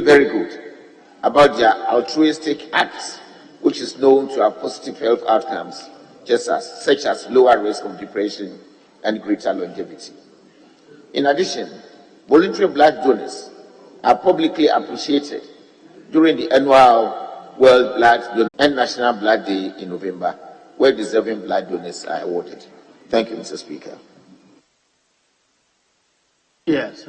very good about their altruistic acts, which is known to have positive health outcomes, such as lower risk of depression and greater longevity. In addition, voluntary blood donors are publicly appreciated during the annual World Blood Donor and National Blood Day in November, where deserving blood donors are awarded. Thank you, Mr. Speaker. Yes,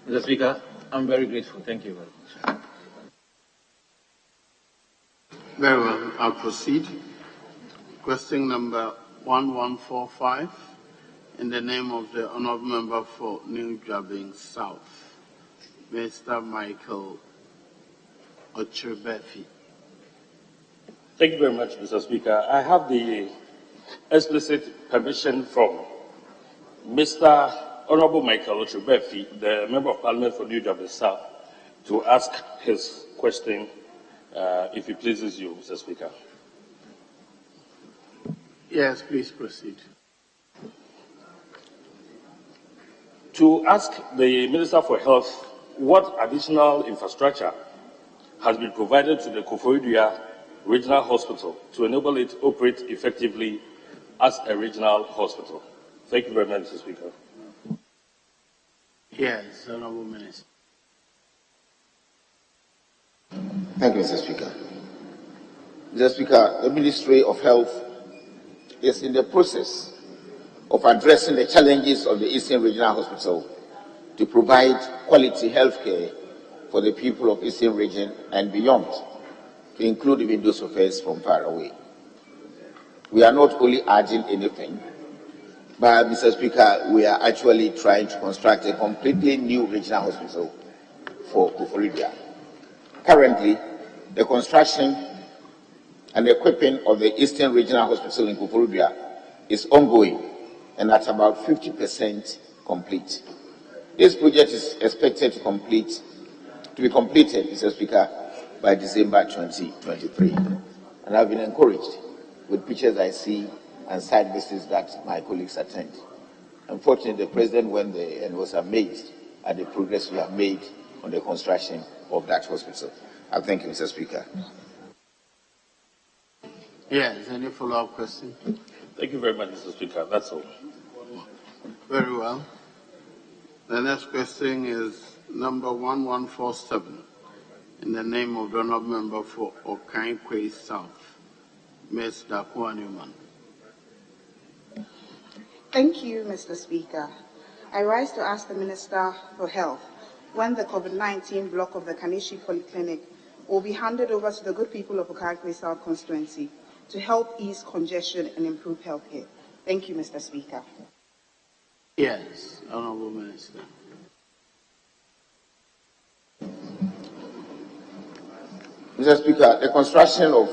Mr. Speaker, I'm very grateful. Thank you very much. Very well. I'll proceed. Question number 1145 in the name of the Honourable Member for New Jabing South, Mr. Michael Ochrebefi. Thank you very much, Mr. Speaker. I have the explicit permission from Mr. Honourable Michael Ochrebefi, the Member of Parliament for New Jabing South, to ask his question, if it pleases you, Mr. Speaker. Yes, please proceed. To ask the Minister for Health what additional infrastructure has been provided to the KOFI Regional Hospital to enable it to operate effectively as a regional hospital. Thank you very much, Mr. Speaker. Yes, Honourable Minister. Thank you, Mr. Speaker. Mr. Speaker, the Ministry of Health is in the process of addressing the challenges of the Eastern Regional Hospital to provide quality health care for the people of Eastern Region and beyond, to include even those of us from far away. We are not only adding anything, but, Mr. Speaker, we are actually trying to construct a completely new regional hospital for KOFI. Currently, the construction and equipping of the Eastern Regional Hospital in KOFI is ongoing and at about 50% complete. This project is expected to be completed, Mr. Speaker, by December 2023. And I've been encouraged with pictures I see and site visits that my colleagues attend. Unfortunately, the President went there and was amazed at the progress we have made on the construction of that hospital. I thank you, Mr. Speaker. Yes, any follow-up question? Thank you very much, Mr. Speaker. That's all. Very well. The next question is number 1147 in the name of the Honourable Member for Okankwe South, Ms. Dakwa Newman. Thank you, Mr. Speaker. I rise to ask the Minister for Health when the COVID-19 block of the Kanishi Polyclinic will be handed over to the good people of Okankwe South constituency to help ease congestion and improve healthcare. Thank you, Mr. Speaker. Yes, Honourable Minister. Mr. Speaker, the construction of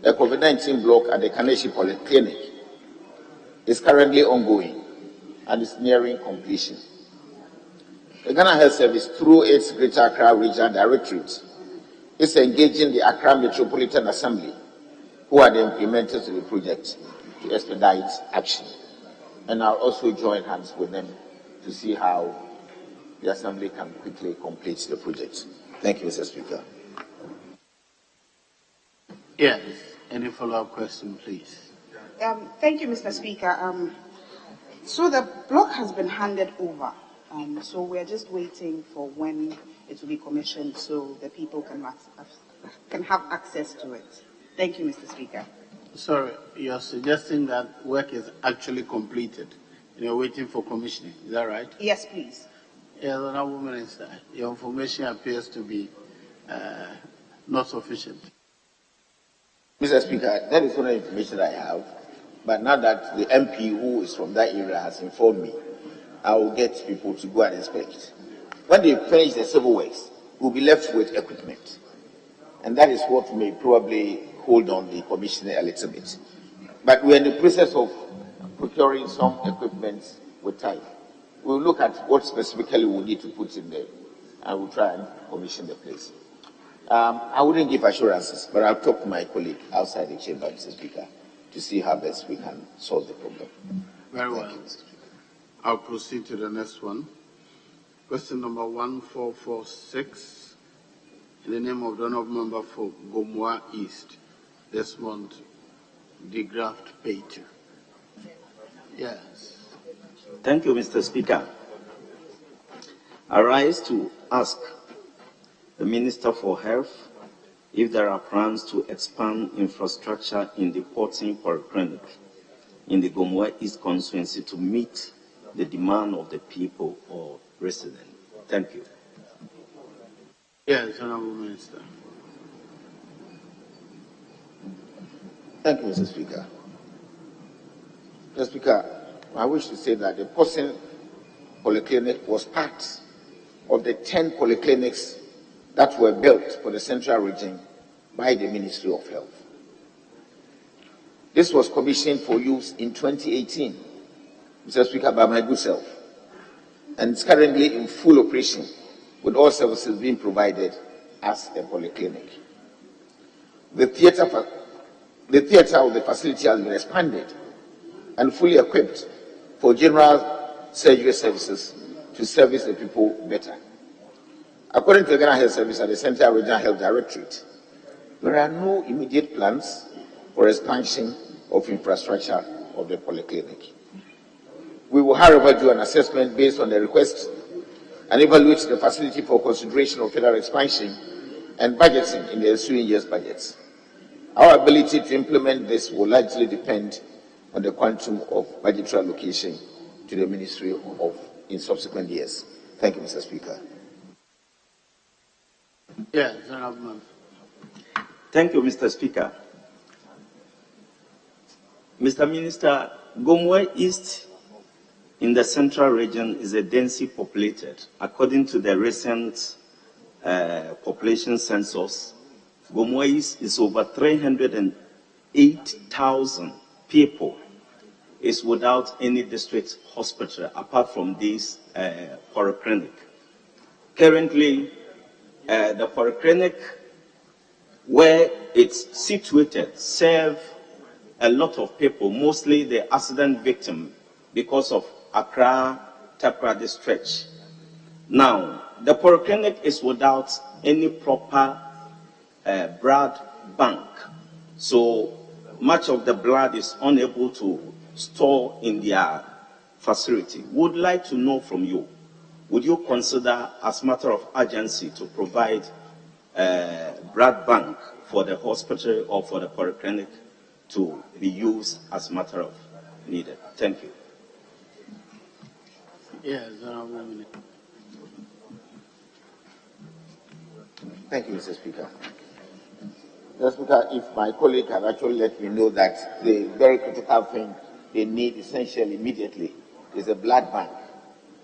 the COVID-19 block at the Kanishi Polyclinic is currently ongoing and is nearing completion. The Ghana Health Service, through its Greater Accra Regional Directorate, is engaging the Accra Metropolitan Assembly, who are the implementers of the project, to expedite action. And I'll also join hands with them to see how the Assembly can quickly complete the project. Thank you, Mr. Speaker. Yes, any follow-up question, please? Thank you, Mr. Speaker. So the block has been handed over. So we're just waiting for when it will be commissioned so the people can have access to it. Thank you, Mr. Speaker. Sorry, you're suggesting that work is actually completed and you're waiting for commissioning. Is that right? Yes, please. Yes, Honourable Minister, your information appears to be not sufficient. Mr. Speaker, that is all the information I have. But now that the MP who is from that area has informed me, I will get people to go and inspect. When they finish the civil works, we'll be left with equipment. And that is what may probably hold on the commissioner a little bit. But we're in the process of procuring some equipment with time. We'll look at what specifically we need to put in there, and we'll try and commission the place. I wouldn't give assurances, but I'll talk to my colleague outside the chamber, Mr. Speaker, to see how best we can solve the problem. Very well. I'll proceed to the next one. Question number 1446, in the name of the honourable member for Gomoa East, Desmond DeGraft Pater. Yes. Thank you, Mr. Speaker. I rise to ask the Minister for Health if there are plans to expand infrastructure in the Porting Polyclinic in the Gomoa East constituency to meet the demand of the people or residents. Thank you. Yes, Honourable Minister. Thank you, Mr. Speaker. Mr. Speaker, I wish to say that the Porting Polyclinic was part of the 10 polyclinics that were built for the Central Region by the Ministry of Health. This was commissioned for use in 2018, Mr. Speaker, by my good self, and it's currently in full operation with all services being provided as a polyclinic. The theatre of the facility has been expanded and fully equipped for general surgery services to service the people better. According to the Ghana Health Service and the Central Regional Health Directorate, there are no immediate plans for expansion of infrastructure of the polyclinic. We will, however, do an assessment based on the request and evaluate the facility for consideration of further expansion and budgeting in the ensuing year's budgets. Our ability to implement this will largely depend on the quantum of budgetary allocation to the Ministry of in subsequent years. Thank you, Mr. Speaker. Yes, Honourable Member. Thank you, Mr. Speaker. Mr. Minister, Gomoa East in the Central Region is a densely populated. According to the recent population census, Gomoa East is over 308,000 people. Is without any district hospital apart from this polyclinic. Currently, the polyclinic where it's situated serve a lot of people, mostly the accident victim because of Accra-Takoradi stretch. Now, the polyclinic is without any proper blood bank, so much of the blood is unable to store in their facility. Would like to know from you, would you consider as matter of urgency to provide a blood bank for the hospital or for the polyclinic to be used as matter of needed? Thank you. Yes, Honourable Minister. Thank you, Mr. Speaker. Mr. Speaker, if my colleague had actually let me know that the very critical thing they need essentially immediately is a blood bank,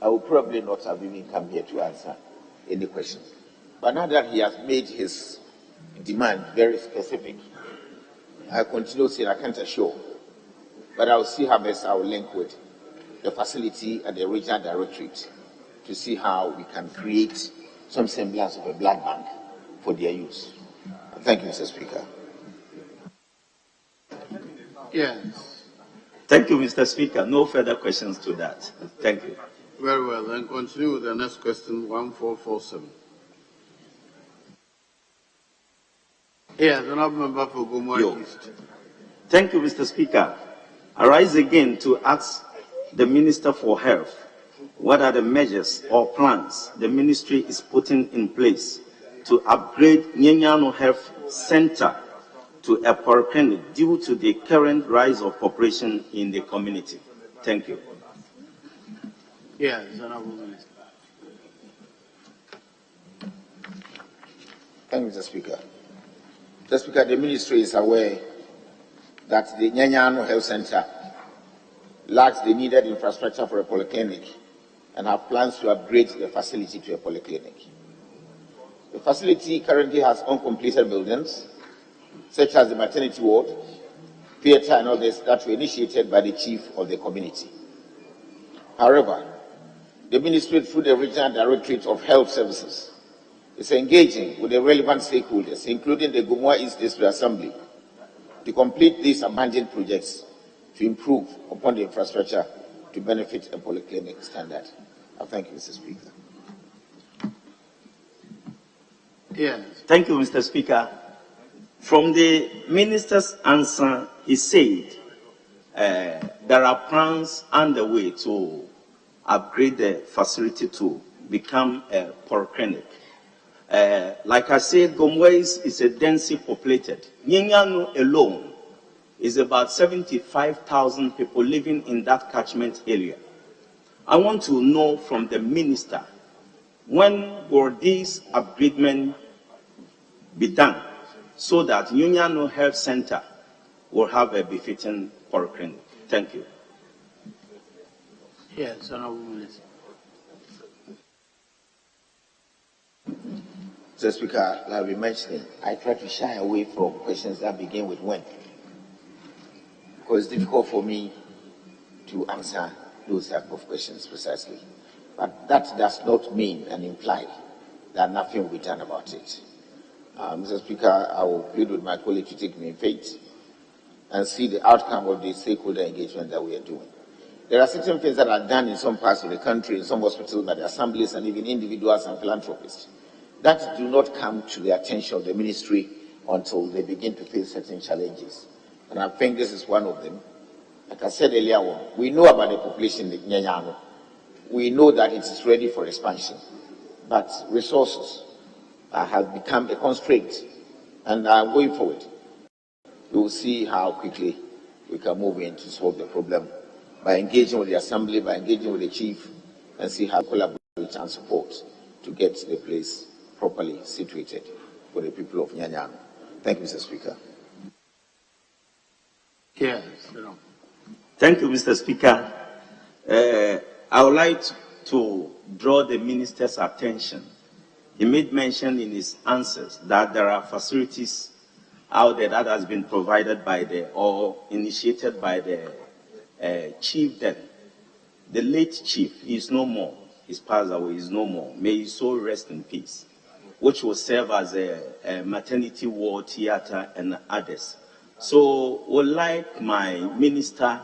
I would probably not have even come here to answer any question. But now that he has made his demand very specific, I continue saying I can't assure, but I will see how best I will link with the facility and the regional directorate to see how we can create some semblance of a blood bank for their use. Thank you, Mr. Speaker. Yes. Thank you, Mr. Speaker. No further questions to that. Thank you. Very well. Then continue with the next question, 1447. Yes, Honourable Member for Gomoa East. Thank you, Mr. Speaker. I rise again to ask the Minister for Health what are the measures or plans the ministry is putting in place to upgrade Nyenyano Health Center to a polyclinic due to the current rise of population in the community. Thank you. Yes, Honourable Minister. Thank you, Mr. Speaker. Mr. Speaker, the ministry is aware that the Nyenyano Health Center lacks the needed infrastructure for a polyclinic and have plans to upgrade the facility to a polyclinic. The facility currently has uncompleted buildings, such as the maternity ward, theatre, and others that were initiated by the chief of the community. However, the ministry, through the Regional Directorate of Health Services, is engaging with the relevant stakeholders, including the Gomoa East District Assembly, to complete these abandoned projects to improve upon the infrastructure to benefit a polyclinic standard. I thank you, Mr. Speaker. Yes. Thank you, Mr. Speaker. From the minister's answer, he said there are plans underway to upgrade the facility to become a polyclinic. Like I said, Gomwais is a densely populated. Nyanyano alone is about 75,000 people living in that catchment area. I want to know from the minister, when will this upgradement be done so that Nyanyano Health Center will have a befitting polyclinic? Thank you. Yes, Honorable Minister. Mr. Speaker, like we mentioned, I try to shy away from questions that begin with when, because it's difficult for me to answer those type of questions precisely. But that does not mean and imply that nothing will be done about it. Mr. Speaker, I will plead with my colleague to take me in faith and see the outcome of the stakeholder engagement that we are doing. There are certain things that are done in some parts of the country, in some hospitals, by the assemblies and even individuals and philanthropists that do not come to the attention of the ministry until they begin to face certain challenges. And I think this is one of them. Like I said earlier on, we know about the population in Nyanyano. We know that it is ready for expansion, but resources have become a constraint. And going forward, we will see how quickly we can move in to solve the problem by engaging with the assembly, by engaging with the chief, and see how we collaborate and support to get the place properly situated for the people of Nyanyano. Thank you, Mr. Speaker. Yes. Thank you, Mr. Speaker. I would like to draw the minister's attention. He made mention in his answers that there are facilities out there that has been provided by or initiated by the chief then. The late chief, he is no more. He's passed away, he is no more. May his soul rest in peace, which will serve as a maternity ward, theater, and others. So would like my minister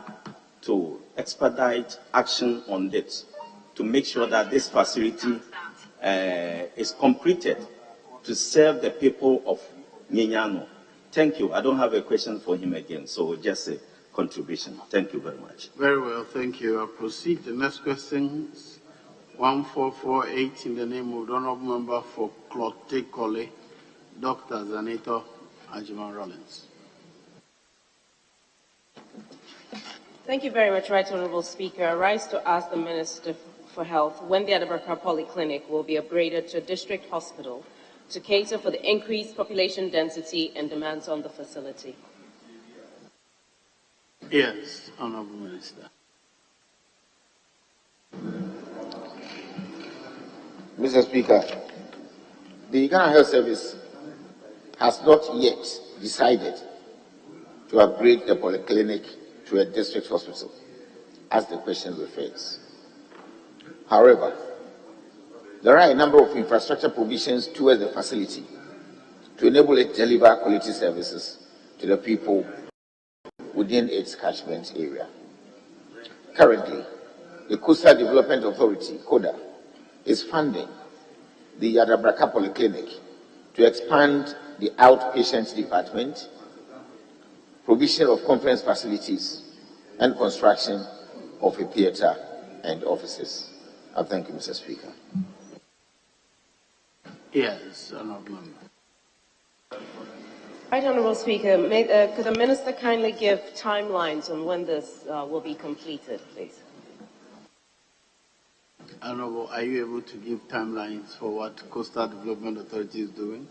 to expedite action on this to make sure that this facility is completed to serve the people of Nyanyano. Thank you. I don't have a question for him again, so just a contribution. Thank you very much. Very well, thank you. I'll proceed. The next question is 1448 in the name of the Honorable Member for Clotte Kole, Dr. Zanito Ajiman Rollins. Thank you very much, Right Honourable Speaker. I rise to ask the Minister for Health when the Adabraka Polyclinic will be upgraded to a district hospital to cater for the increased population density and demands on the facility. Yes, Honourable Minister. Mr. Speaker, the Ghana Health Service has not yet decided to upgrade the polyclinic to a district hospital, as the question refers. However, there are a number of infrastructure provisions towards the facility to enable it to deliver quality services to the people within its catchment area. Currently, the Coastal Development Authority, CODA, is funding the Adabraka Polyclinic to expand the outpatient department, provision of conference facilities, and construction of a theater and offices. I thank you, Mr. Speaker. Yes, Honourable Member. Right Honourable Speaker, could the Minister kindly give timelines on when this will be completed, please? Honourable, are you able to give timelines for what Coastal Development Authority is doing?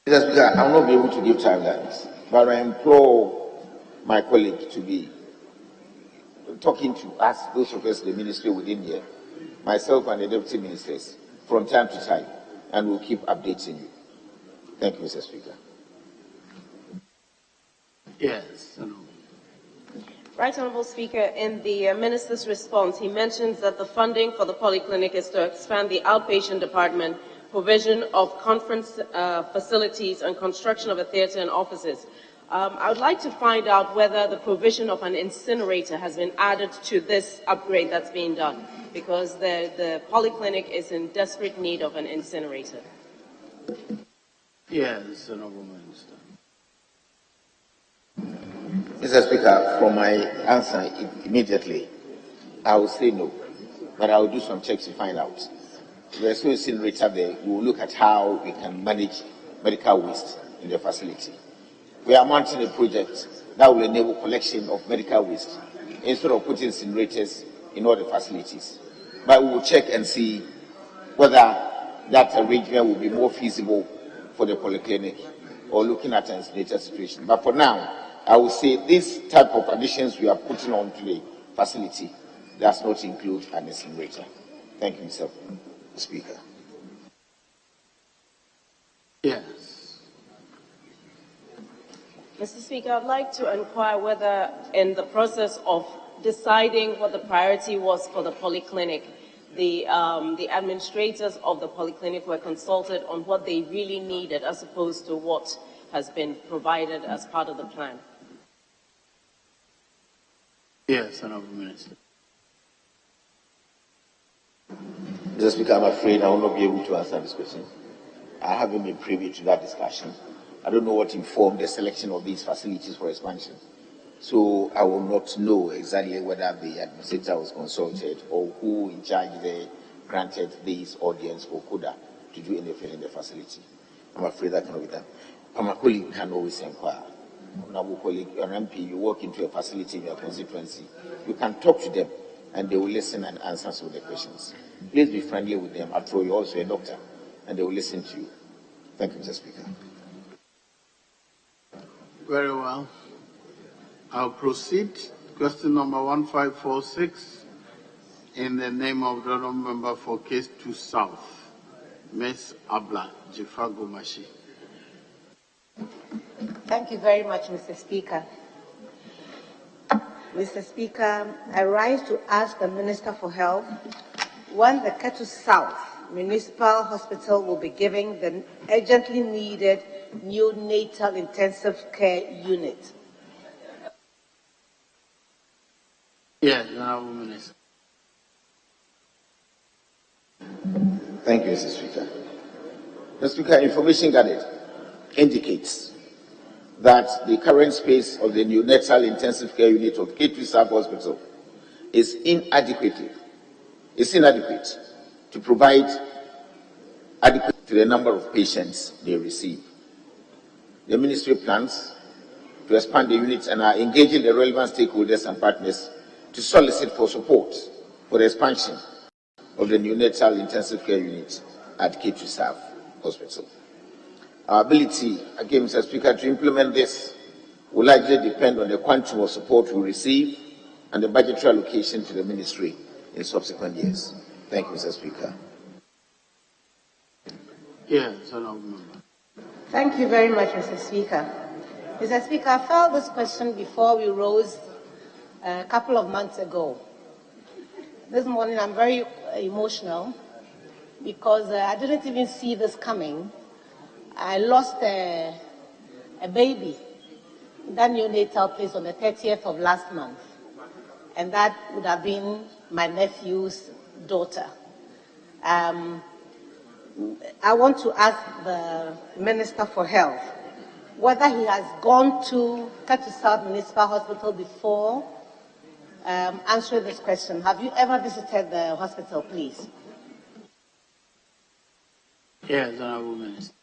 Mr. Speaker, I will not be able to give timelines, but I implore my colleague to be talking to us, those of us in the ministry within here, myself and the deputy ministers, from time to time, and we'll keep updating you. Thank you, Mr. Speaker. Yes, Honourable. Right Honourable Speaker, in the Minister's response, he mentions that the funding for the polyclinic is to expand the outpatient department, provision of conference facilities, and construction of a theatre and offices. I would like to find out whether the provision of an incinerator has been added to this upgrade that's being done, because the polyclinic is in desperate need of an incinerator. Yes, Honourable Minister. Mr. Speaker, from my answer immediately, I will say no, but I will do some checks to find out. If there's no incinerator there, we will look at how we can manage medical waste in the facility. We are mounting a project that will enable collection of medical waste instead of putting incinerators in all the facilities. But we will check and see whether that arrangement will be more feasible for the polyclinic or looking at an incinerator situation. But for now, I would say this type of additions we are putting on to the facility does not include an incinerator. Thank you, Mr. Speaker. Yes. Mr. Speaker, I'd like to inquire whether in the process of deciding what the priority was for the polyclinic, the administrators of the polyclinic were consulted on what they really needed as opposed to what has been provided as part of the plan. Yes, Honourable Minister. Mr. Speaker, I'm afraid I will not be able to answer this question. I haven't been privy to that discussion. I don't know what informed the selection of these facilities for expansion. So I will not know exactly whether the administrator was consulted or who in charge there granted this audience for CODA to do anything in the facility. I'm afraid that cannot be done. My colleague can always inquire. Honorable colleague, your MP, you walk into a facility in your constituency, you can talk to them and they will listen and answer some of the questions. Please be friendly with them. After all, you're also a doctor and they will listen to you. Thank you, Mr. Speaker. Very well. I'll proceed. Question number 1546 in the name of the honourable member for Case 2 South, Ms. Abla Jifagomashi. Thank you very much, Mr. Speaker. Mr. Speaker, I rise to ask the Minister for Health when the Ketu South Municipal Hospital will be giving the urgently needed neonatal intensive care unit. Yes, Honourable Minister. Thank you, Mr. Speaker. Mr. Speaker, information gathered indicates that the current space of the neonatal intensive care unit of K2 South Hospital is inadequate to provide adequate to the number of patients they receive. The ministry plans to expand the unit and are engaging the relevant stakeholders and partners to solicit for support for the expansion of the neonatal intensive care unit at K2 South Hospital. Our ability, again, Mr. Speaker, to implement this will likely depend on the quantum of support we receive and the budgetary allocation to the ministry in subsequent years. Thank you, Mr. Speaker. Yes, Honourable Member. Thank you very much, Mr. Speaker. Mr. Speaker, I filed this question before we rose a couple of months ago. This morning I'm very emotional because I didn't even see this coming. I lost a baby in that neonatal place on the 30th of last month, and that would have been my nephew's daughter. I want to ask the Minister for Health whether he has gone to Ketu South Municipal Hospital before answering this question. Have you ever visited the hospital, please? Yes, Honourable Minister.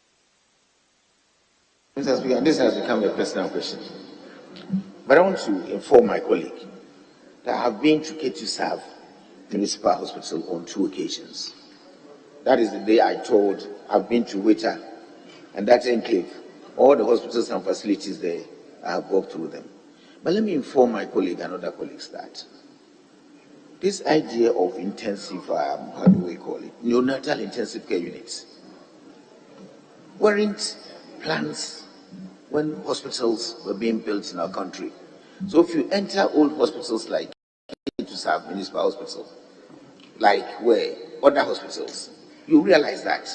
Mr. Speaker, this has become a personal question. But I want to inform my colleague that I have been to K2 South Municipal Hospital on 2 occasions. That is the day I told I've been to Weta and that enclave, all the hospitals and facilities there, I have walked through them. But let me inform my colleague and other colleagues that this idea of intensive, how do we call it, neonatal intensive care units, weren't plans when hospitals were being built in our country. So if you enter old hospitals like K2 South Municipal Hospital, like where other hospitals, you realize that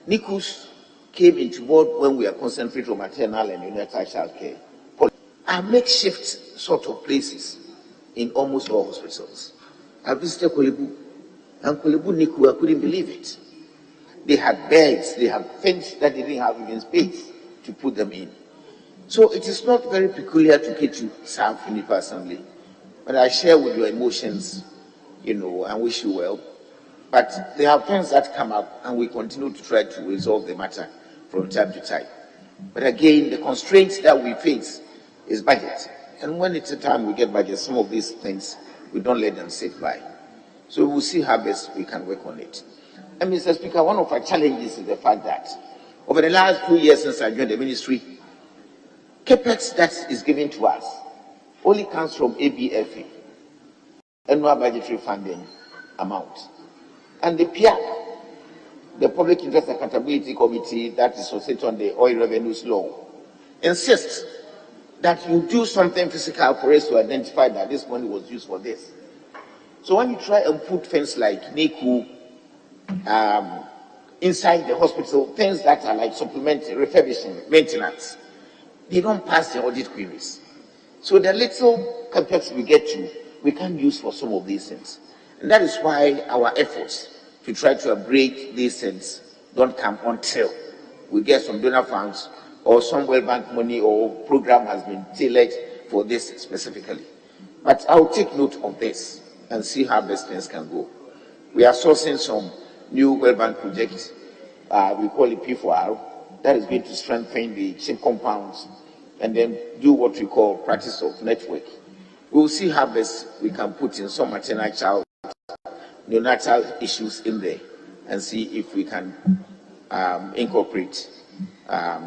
NICUs came into board when we are concentrating on maternal and neonatal child care. are makeshift sort of places in almost all hospitals. I visited Kolebu, and Kolebu NICU, I couldn't believe it. They had beds, they had things that they didn't have even space to put them in. So it is not very peculiar to Ketu South Unipa Assembly, but I share with your emotions, and wish you well. But there are things that come up, and we continue to try to resolve the matter from time to time. But again, the constraints that we face is budget. And when it's a time we get budget, some of these things, we don't let them sit by. So we'll see how best we can work on it. And Mr. Speaker, one of our challenges is the fact that over the last 2 years since I joined the ministry, CAPEX that is given to us only comes from ABFA, annual budgetary funding amount. And the PIAC, the Public Interest Accountability Committee that is associated on the oil revenues law, insists that you do something physical for us to identify that this money was used for this. So when you try and put things like NICU inside the hospital, things that are like supplementary, refurbishing, maintenance, they don't pass the audit queries. So the little CAPEX we get to, we can't use for some of these things. And that is why our efforts to try to upgrade these things don't come until we get some donor funds or some World Bank money or program has been tailored for this specifically. But I'll take note of this and see how best things can go. We are sourcing some new World Bank projects, we call it P4R, that is going to strengthen the chip compounds and then do what we call practice of network. We will see how best we can put in some maternal child, neonatal issues in there and see if we can incorporate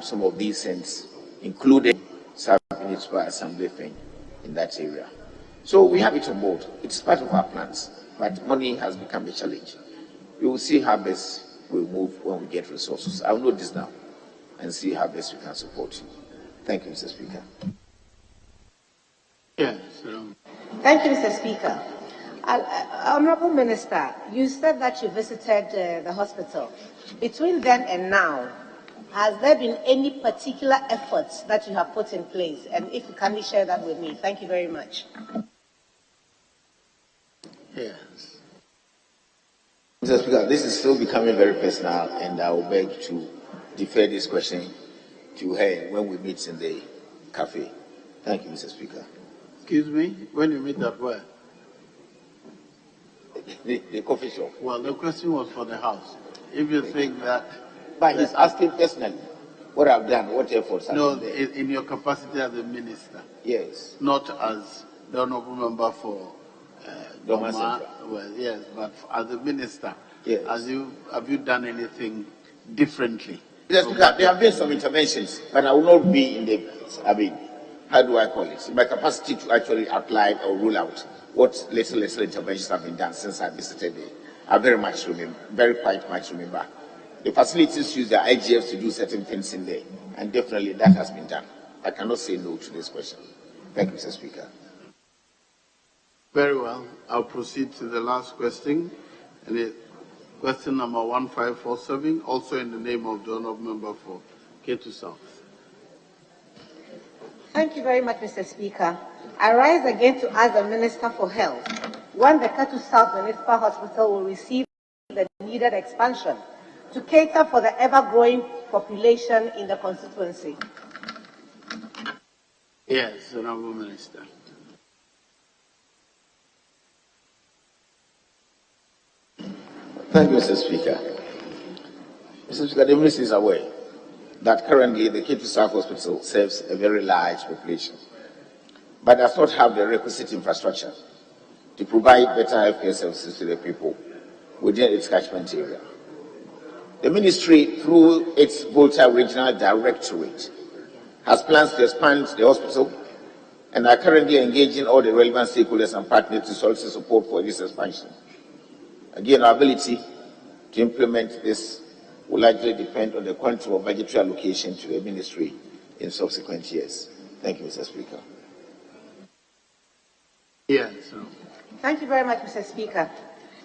some of these things, including municipal assembly thing in that area. So we have it on board. It's part of our plans, but money has become a challenge. We will see how best we move when we get resources. I'll note this now and see how best we can support you. Thank you, Mr. Speaker. Yes. Thank you, Mr. Speaker. Honorable Minister, you said that you visited the hospital. Between then and now, has there been any particular efforts that you have put in place? And if you kindly share that with me, thank you very much. Yes. Mr. Speaker, this is still becoming very personal, and I will beg to defer this question to her when we meet in the cafe. Thank you, Mr. Speaker. Excuse me, when you meet at where? The coffee shop. Well, the question was for the House. If you think that... But he's asking personally what I've done, what efforts I've No, done. in your capacity as a minister. Yes. Not as the honorable member for Doma Doma. Central. Well, yes, but as a minister, Yes. have you done anything differently? Mr. Speaker, there have been some interventions, but I will not be in the, how do I call it? My capacity to actually apply or rule out what little interventions have been done since I visited there. I very quite much remember. The facilities use the IGFs to do certain things in there, and definitely that has been done. I cannot say no to this question. Thank you, Mr. Speaker. Very well. I'll proceed to the last question. And it, question number 1547, also in the name of the honorable member for Ketu South. Thank you very much, Mr. Speaker. I rise again to ask the Minister for Health when the Ketu South Municipal Hospital will receive the needed expansion to cater for the ever-growing population in the constituency. Yes, Honorable Minister. Thank you, Mr. Speaker. Mr. Speaker, the Minister is aware that currently the Ketu South Hospital serves a very large population, but does not have the requisite infrastructure to provide better healthcare services to the people within its catchment area. The Ministry, through its Volta Regional Directorate, has plans to expand the hospital and are currently engaging all the relevant stakeholders and partners to solicit support for this expansion. Again, our ability to implement this will likely depend on the quantum of budgetary allocation to the Ministry in subsequent years. Thank you, Mr. Speaker. Yes. Thank you very much, Mr. Speaker.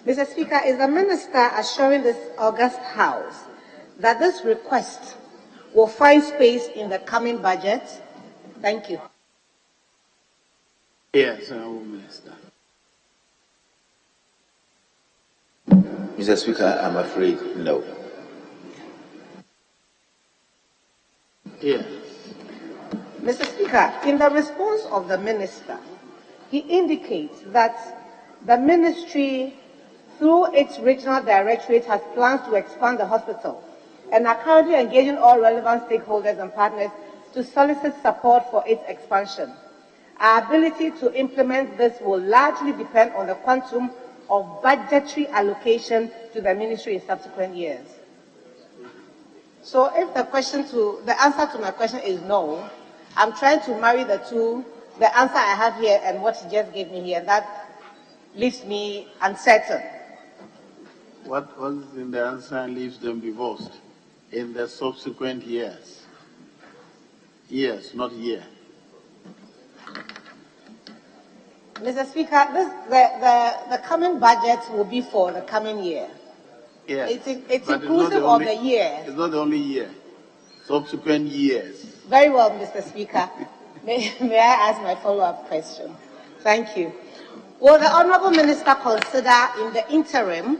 Mr. Speaker, is the Minister assuring this august House that this request will find space in the coming budget? Thank you. Yes, Honourable Minister. Mr. Speaker, I'm afraid no. Yes. Mr. Speaker, in the response of the Minister, he indicates that the Ministry, through its regional directorate, has plans to expand the hospital and are currently engaging all relevant stakeholders and partners to solicit support for its expansion. Our ability to implement this will largely depend on the quantum of budgetary allocation to the Ministry in subsequent years. So if the answer to my question is no, I'm trying to marry the two, the answer I have here and what he just gave me here, and that leaves me uncertain. What is in the answer leaves them divorced in the subsequent years? Years, not year. Mr. Speaker, the coming budget will be for the coming year. Yes. It's inclusive of the year. It's not the only year. Subsequent years. Very well, Mr. Speaker. May I ask my follow-up question? Thank you. Will the Honourable Minister consider in the interim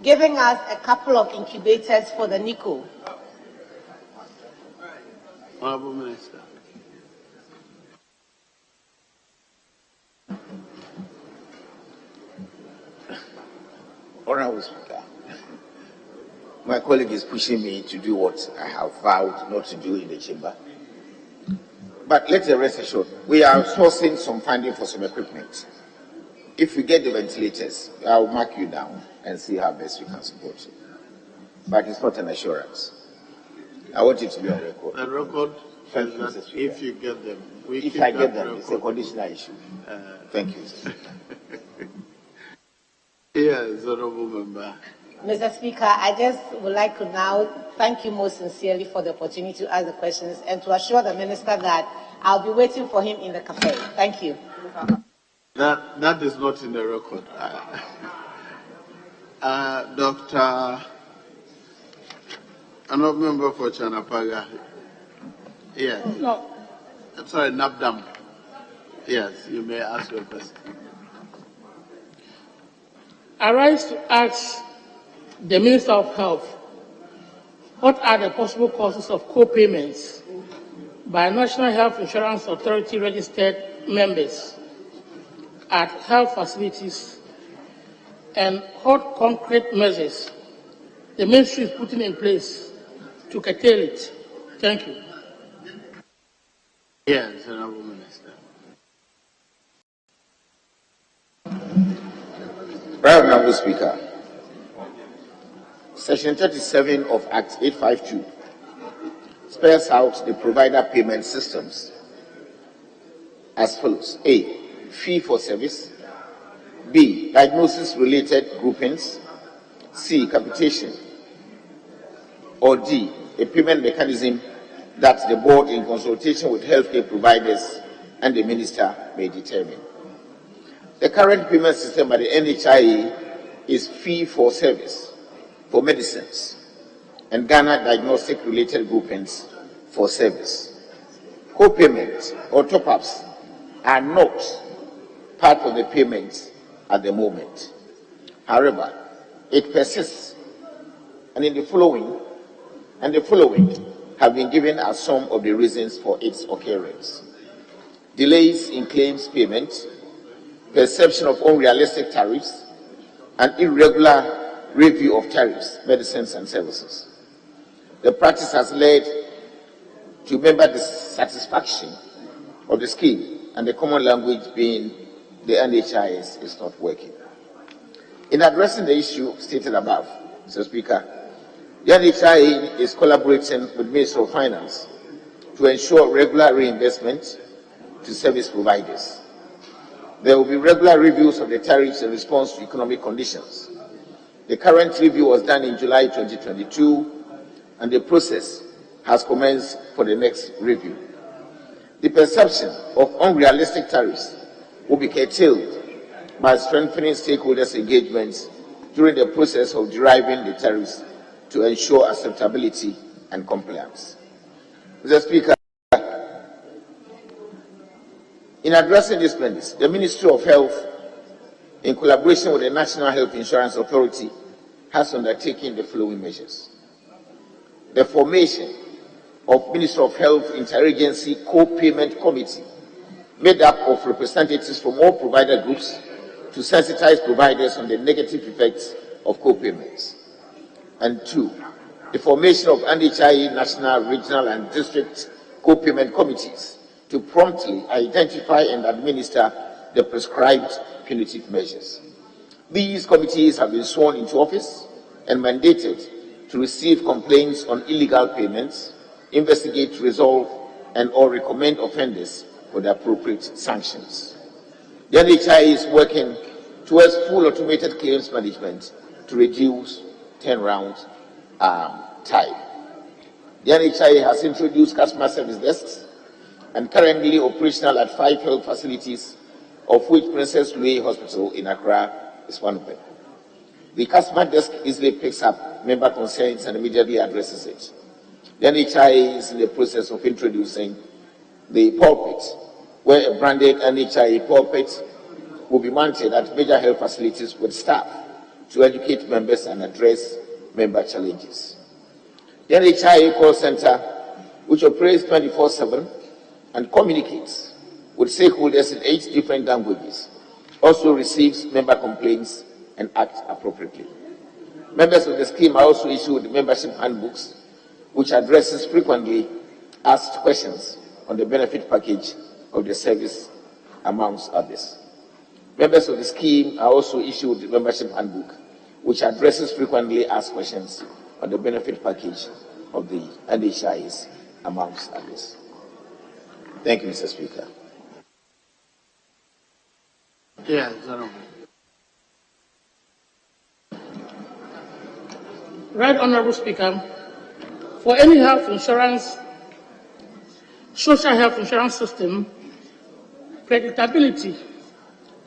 giving us a couple of incubators for the NICU? Honourable Minister. Honourable Speaker, my colleague is pushing me to do what I have vowed not to do in the chamber. But let the rest assured, we are sourcing some funding for some equipment. If we get the ventilators, I'll mark you down and see how best we can support you. But it's not an assurance. I want it to be on record. The record Thank you, says that if you get them, if I get them, it's a conditional issue. Thank you. Yes, Honourable Member. Mr. Speaker, I just would like to now thank you most sincerely for the opportunity to ask the questions and to assure the Minister that I'll be waiting for him in the cafe. Thank you. That is not in the record. Dr. Honourable Member for Chanapaga. Yes. No. Sorry, Nabdam. Yes, you may ask your question. I rise to ask the Minister of Health, what are the possible causes of co-payments by National Health Insurance Authority registered members at health facilities, and what concrete measures the Ministry is putting in place to curtail it? Thank you. Yes, Honourable Minister. Right, Honourable Speaker. Section 37 of Act 852 spells out the provider payment systems as follows. A, fee for service. B, diagnosis-related groupings. C, capitation. Or D, a payment mechanism that the board, in consultation with healthcare providers and the minister, may determine. The current payment system by the NHIS is fee for service for medicines and Ghana diagnostic-related groupings for service. Co-payments or top-ups are not part of the payment at the moment. However, it persists, and the following have been given as some of the reasons for its occurrence: delays in claims payment, perception of unrealistic tariffs, and irregular review of tariffs, medicines, and services. The practice has led to member dissatisfaction of the scheme, and the common language being the NHIS is not working. In addressing the issue stated above, Mr. Speaker, the NHIS is collaborating with Ministry of Finance to ensure regular reinvestment to service providers. There will be regular reviews of the tariffs in response to economic conditions. The current review was done in July 2022, and the process has commenced for the next review. The perception of unrealistic tariffs will be curtailed by strengthening stakeholders' engagements during the process of deriving the tariffs to ensure acceptability and compliance. Mr. Speaker, In addressing these challenges, the Ministry of Health, in collaboration with the National Health Insurance Authority, has undertaken the following measures. The formation of Ministry of Health Interagency Co-Payment Committee, made up of representatives from all provider groups, to sensitize providers on the negative effects of co-payments. And 2, the formation of NHIS national, regional, and district co-payment committees to promptly identify and administer the prescribed punitive measures. These committees have been sworn into office and mandated to receive complaints on illegal payments, investigate, resolve, and/or recommend offenders for the appropriate sanctions. The NHIS is working towards full automated claims management to reduce turnaround time. The NHIS has introduced customer service desks and currently operational at 5 health facilities, of which Princess Louis Hospital in Accra is one of them. The customer desk easily picks up member concerns and immediately addresses it. The NHIS is in the process of introducing the pulpit, where a branded NHIS pulpit will be mounted at major health facilities with staff to educate members and address member challenges. The NHIS call center, which operates 24/7 and communicates with stakeholders in 8 different languages, also receives member complaints and acts appropriately. Members of the scheme are also issued membership handbooks, which addresses frequently asked questions on the benefit package of the service, amongst others. Members of the scheme are also issued the membership handbook, which addresses frequently asked questions on the benefit package of the NHIS, amongst others. Thank you, Mr. Speaker. Yes, Right Honorable Speaker, for any health insurance, social health insurance system, predictability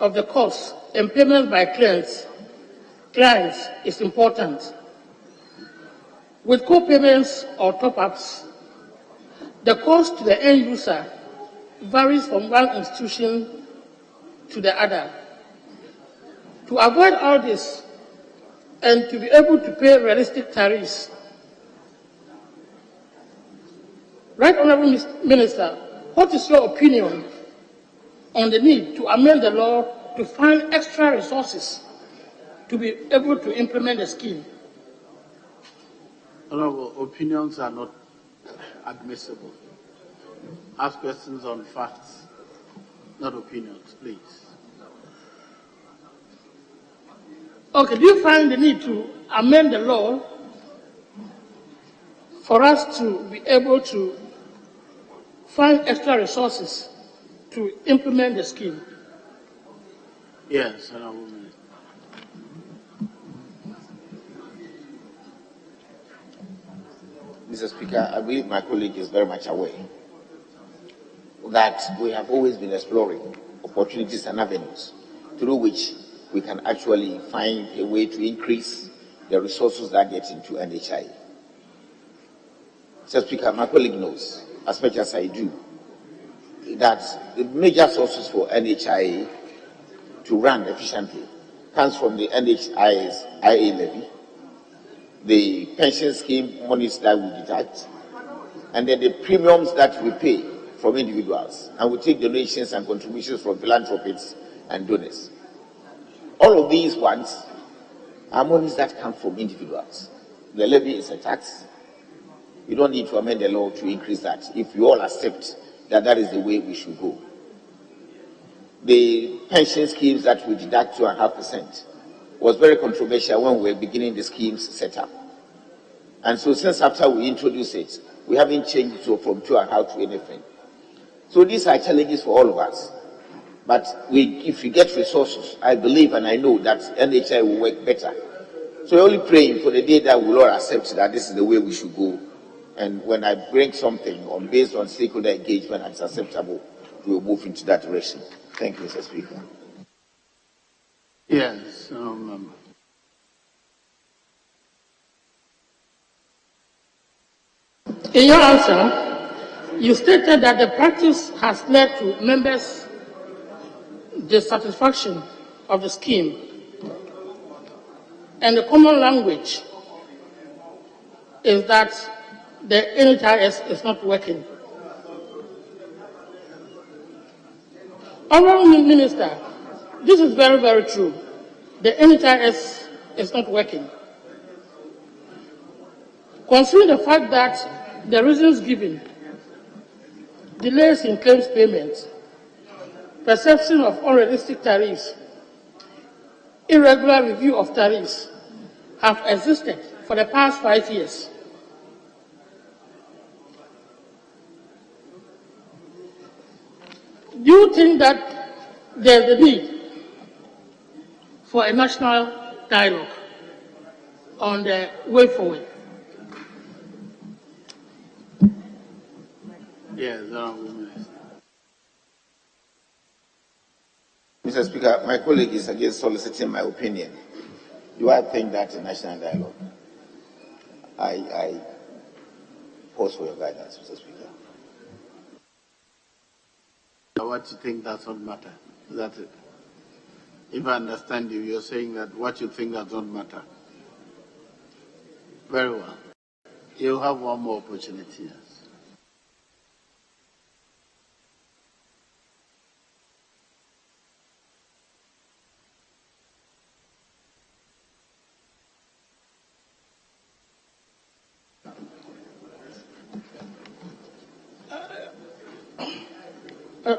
of the costs and payments by clients is important. With co-payments or top-ups, the cost to the end user varies from one institution to the other. To avoid all this and to be able to pay realistic tariffs, Right Honorable Minister, what is your opinion on the need to amend the law to find extra resources to be able to implement the scheme? Honorable, opinions are not admissible. Ask questions on facts, not opinions, please. Okay, do you find the need to amend the law for us to be able to find extra resources to implement the scheme? Yes, Honorable Minister. Mr. Speaker, I believe my colleague is very much aware that we have always been exploring opportunities and avenues through which we can actually find a way to increase the resources that get into NHI. Mr. Speaker, my colleague knows, as much as I do, that the major sources for NHI to run efficiently comes from the NHIS IA levy, the pension scheme monies that we deduct, and then the premiums that we pay from individuals, and we take donations and contributions from philanthropists and donors. All of these ones are monies that come from individuals. The levy is a tax. You don't need to amend the law to increase that if you all accept that that is the way we should go. The pension schemes that we deduct 2.5% was very controversial when we were beginning the schemes setup. And so since after we introduced it, we haven't changed it from 2.5 to anything. So these are challenges for all of us. But if we get resources, I believe and I know that NHI will work better. So we're only praying for the day that we'll all accept that this is the way we should go. And when I bring something based on stakeholder engagement and it's acceptable, we'll move into that direction. Thank you, Mr. Speaker. Yes, In your answer, you stated that the practice has led to members dissatisfaction of the scheme, and the common language is that the NHIS is not working. Honourable Minister, this is very, very true. The NHIS is not working. Considering the fact that the reasons given, delays in claims payments, perception of unrealistic tariffs, irregular review of tariffs have existed for the past 5 years. Do you think that there's a need for a national dialogue on the way forward? Yes, Honourable Minister. Mr. Speaker, my colleague is again soliciting my opinion. Do I think that's a national dialogue? I pause for your guidance, Mr. Speaker. What you think does not matter. That's it. If I understand you, you're saying that what you think does not matter. Very well. You have one more opportunity. Yes.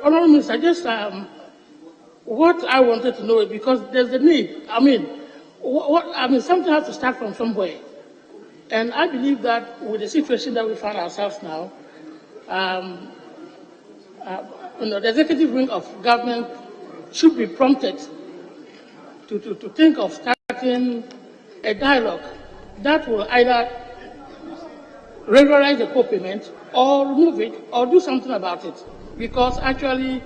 Honourable Minister, just what I wanted to know is because there's a need. I mean, something has to start from somewhere. And I believe that with the situation that we find ourselves now, the executive wing of government should be prompted to think of starting a dialogue that will either regularize the co-payment or remove it or do something about it, because actually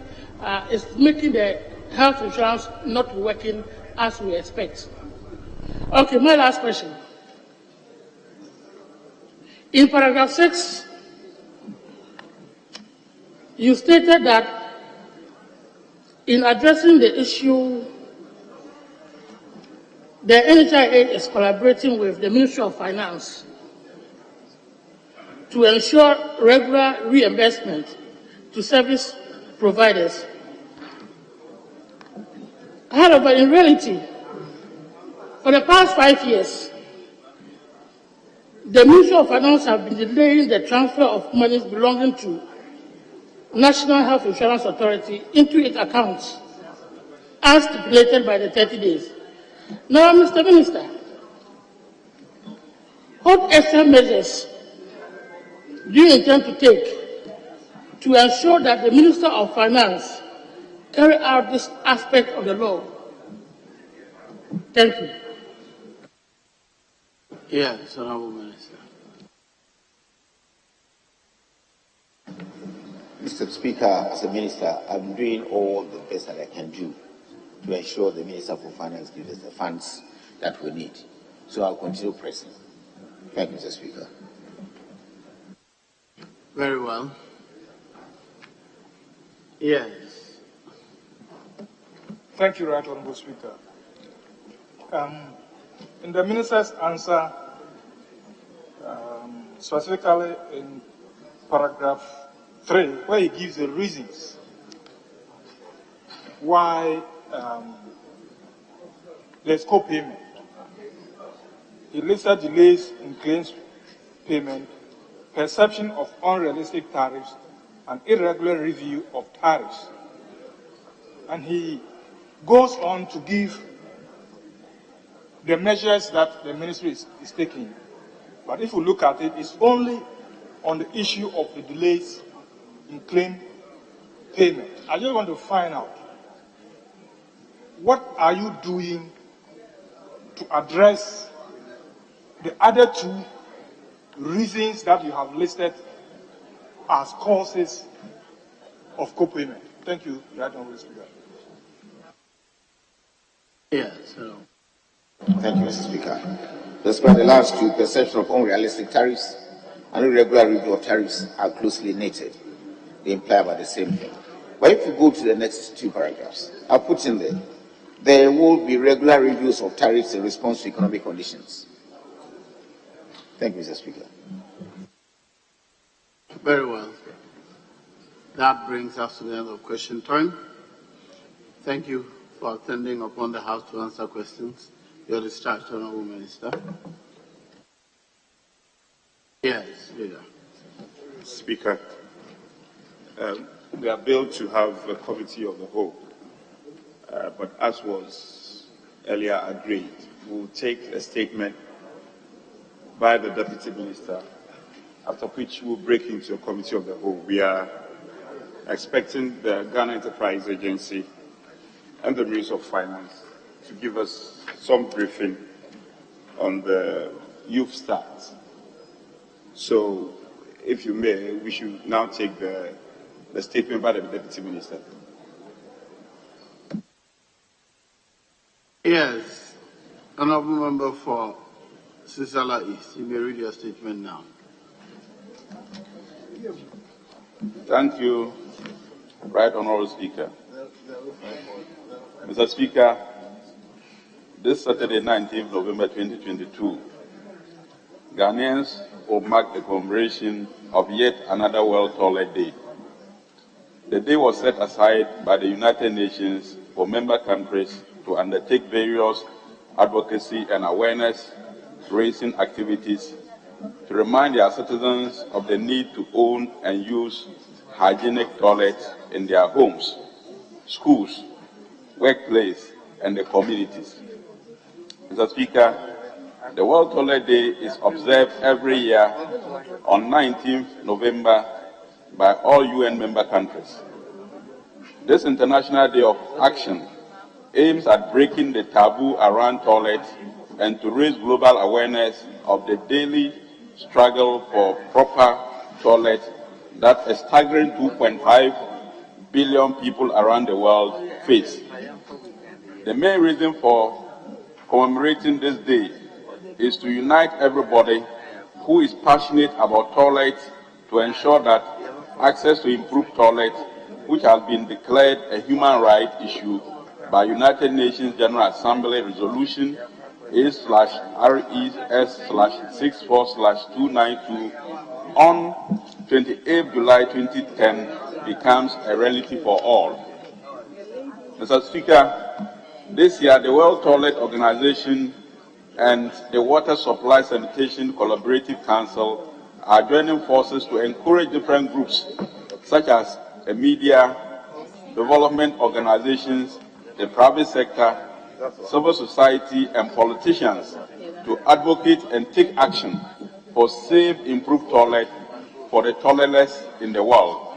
it's making the health insurance not working as we expect. Okay, my last question. In paragraph 6, you stated that in addressing the issue, the NHIS is collaborating with the Ministry of Finance to ensure regular reimbursement to service providers. However, in reality, for the past 5 years, the Ministry of Finance have been delaying the transfer of monies belonging to National Health Insurance Authority into its accounts, as stipulated by the 30 days. Now, Mr. Minister, what extra measures do you intend to take to ensure that the Minister of Finance carry out this aspect of the law? Thank you. Yes, Honourable Minister. Mr. Speaker, as a minister, I'm doing all the best that I can do to ensure the Minister for Finance gives us the funds that we need. So I'll continue pressing. Thank you, Mr. Speaker. Very well. Yes. Thank you, Right Honourable Speaker. In the Minister's answer, specifically in paragraph 3, where he gives the reasons why there's co-payment, he listed delays in claims payment, perception of unrealistic tariffs, and irregular review of tariffs. And he goes on to give the measures that the ministry is taking. But if you look at it, it's only on the issue of the delays in claim payment. I just want to find out, what are you doing to address the other 2 reasons that you have listed as causes of co-payment? Thank you, Right Honourable Speaker. Yes. So. Thank you, Mr. Speaker. Despite the last 2, perception of unrealistic tariffs and irregular review of tariffs are closely related. They imply about the same thing. But if you go to the next 2 paragraphs, I put in there. There will be regular reviews of tariffs in response to economic conditions. Thank you, Mr. Speaker. Very well. That brings us to the end of question time. Thank you for attending upon the House to answer questions. Your discharge, Honourable Minister. Yes, Leader. Speaker, we are billed to have a committee of the whole, but as was earlier agreed, we will take a statement by the Deputy Minister, after which we will break into a committee of the whole. We are expecting the Ghana Enterprise Agency and the Ministry of Finance to give us some briefing on the youth start. So, if you may, we should now take the statement by the Deputy Minister. Yes, Honourable Member for Sisala East, you may read your statement now. Thank you, Right Honourable Speaker. Mr. Speaker, this Saturday, 19th November 2022, Ghanaians will mark the commemoration of yet another World Toilet Day. The day was set aside by the United Nations for member countries to undertake various advocacy and awareness-raising activities to remind their citizens of the need to own and use hygienic toilets in their homes, schools, workplace, and the communities. Mr. Speaker, the World Toilet Day is observed every year on 19th November by all UN member countries. This International Day of Action aims at breaking the taboo around toilets and to raise global awareness of the daily struggle for proper toilets that a staggering 2.5 billion people around the world face. The main reason for commemorating this day is to unite everybody who is passionate about toilets to ensure that access to improved toilets, which has been declared a human rights issue by United Nations General Assembly Resolution A/RES/64/292 on 28 July 2010 becomes a reality for all. Mr. Speaker, this year the World Toilet Organization and the Water Supply Sanitation Collaborative Council are joining forces to encourage different groups such as the media, development organizations, the private sector, civil society, and politicians to advocate and take action for safe, improved toilets for the toiletless in the world.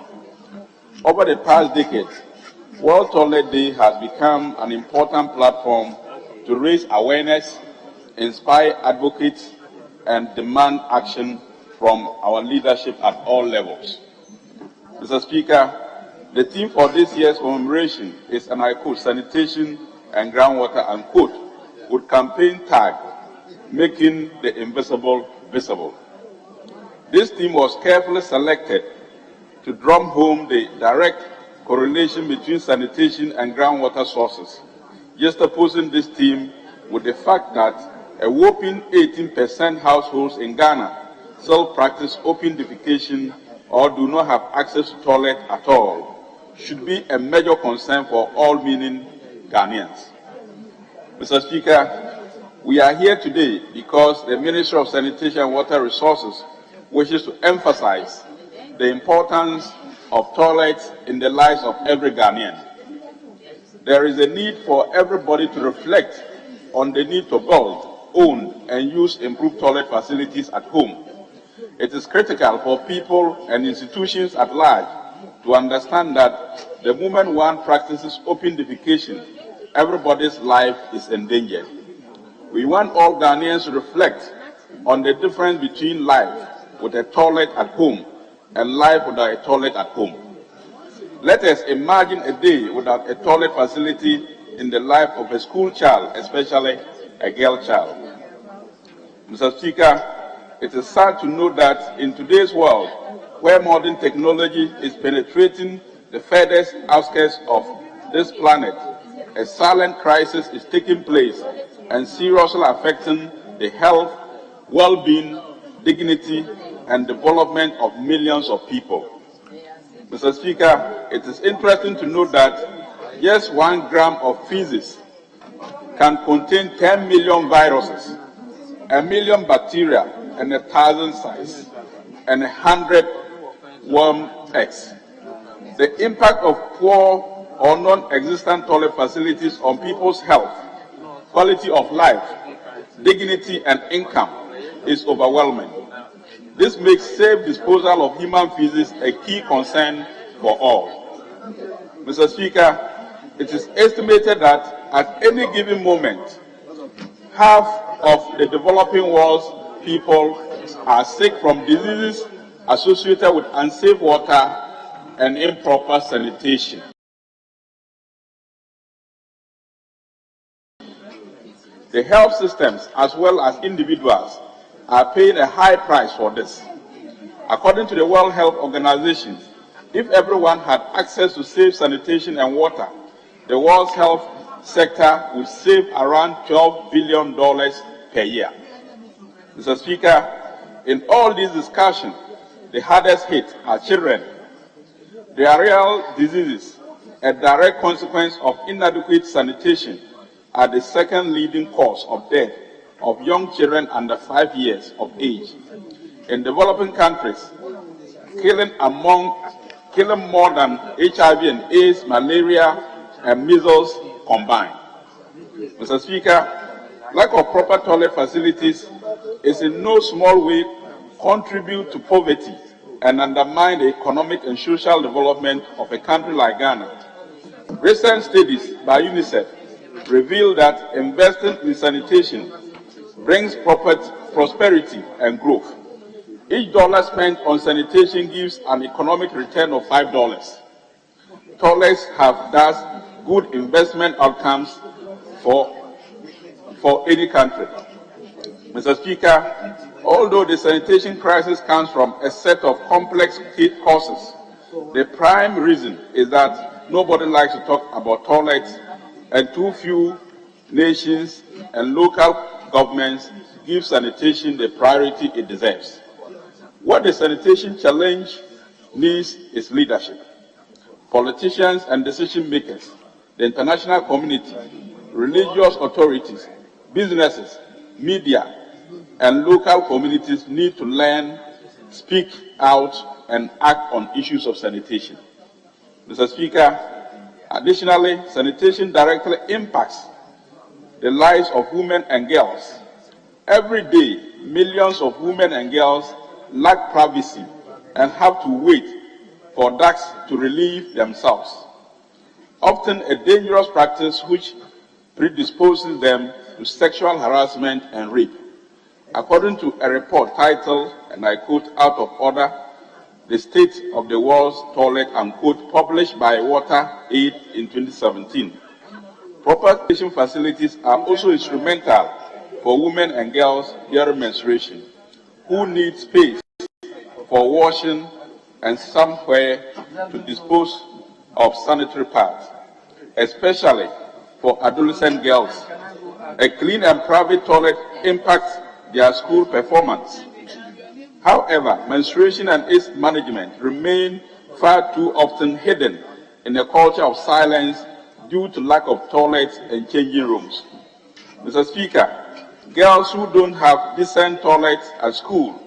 Over the past decade, World Toilet Day has become an important platform to raise awareness, inspire advocates, and demand action from our leadership at all levels. Mr. Speaker, the theme for this year's commemoration is, and I quote, sanitation and groundwater, unquote, with campaign tag, making the invisible visible. This theme was carefully selected to drum home the direct correlation between sanitation and groundwater sources, juxtaposing this theme with the fact that a whopping 18% households in Ghana still practice open defecation or do not have access to toilet at all, should be a major concern for all meaning Ghanaians. Mr. Speaker, we are here today because the Ministry of Sanitation and Water Resources wishes to emphasize the importance of toilets in the lives of every Ghanaian. There is a need for everybody to reflect on the need to build, own, and use improved toilet facilities at home. It is critical for people and institutions at large to understand that the moment one practices open defecation, everybody's life is endangered. We want all Ghanaians to reflect on the difference between life with a toilet at home and life without a toilet at home. Let us imagine a day without a toilet facility in the life of a school child, especially a girl child. Mr. Speaker, it is sad to know that in today's world, where modern technology is penetrating the furthest outskirts of this planet, a silent crisis is taking place and seriously affecting the health, well-being, dignity, and development of millions of people. Mr. Speaker, it is interesting to note that just 1 gram of feces can contain 10 million viruses, 1 million bacteria, and 1,000 cysts, and 100 worm eggs. The impact of poor or non-existent toilet facilities on people's health, quality of life, dignity, and income is overwhelming. This makes safe disposal of human feces a key concern for all. Mr. Speaker, it is estimated that at any given moment, half of the developing world's people are sick from diseases associated with unsafe water and improper sanitation. The health systems, as well as individuals, are paying a high price for this. According to the World Health Organization, if everyone had access to safe sanitation and water, the world's health sector would save around $12 billion per year. Mr. Speaker, in all these discussions, the hardest hit are children. Diarrheal diseases, a direct consequence of inadequate sanitation, are the second leading cause of death of young children under 5 years of age. In developing countries, killing more than HIV and AIDS, malaria, and measles combined. Mr. Speaker, lack of proper toilet facilities is in no small way contribute to poverty and undermine the economic and social development of a country like Ghana. Recent studies by UNICEF reveal that investing in sanitation brings prosperity and growth. Each dollar spent on sanitation gives an economic return of $5. Toilets have thus good investment outcomes for any country. Mr. Speaker, although the sanitation crisis comes from a set of complex causes, the prime reason is that nobody likes to talk about toilets, and too few nations and local governments give sanitation the priority it deserves. What the sanitation challenge needs is leadership. Politicians and decision makers, the international community, religious authorities, businesses, media, and local communities need to learn, speak out, and act on issues of sanitation. Mr. Speaker, additionally, sanitation directly impacts the lives of women and girls. Every day, millions of women and girls lack privacy and have to wait for ducts to relieve themselves, often a dangerous practice which predisposes them to sexual harassment and rape. According to a report titled, and I quote, "Out of Order, the State of the World's Toilet," unquote, published by Water Aid in 2017. Proper sanitation facilities are also instrumental for women and girls during menstruation, who need space for washing and somewhere to dispose of sanitary pads, especially for adolescent girls. A clean and private toilet impacts their school performance. However, menstruation and its management remain far too often hidden in a culture of silence due to lack of toilets and changing rooms. Mr. Speaker, girls who don't have decent toilets at school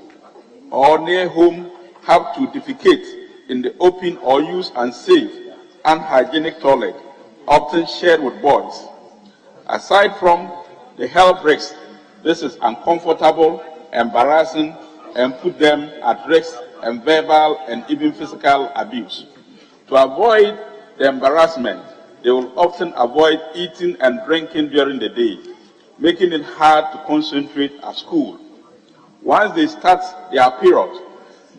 or near home have to defecate in the open or use unsafe, unhygienic toilet, often shared with boys. Aside from the health risks, this is uncomfortable, embarrassing, and put them at risk and verbal and even physical abuse. To avoid the embarrassment, they will often avoid eating and drinking during the day, making it hard to concentrate at school. Once they start their period,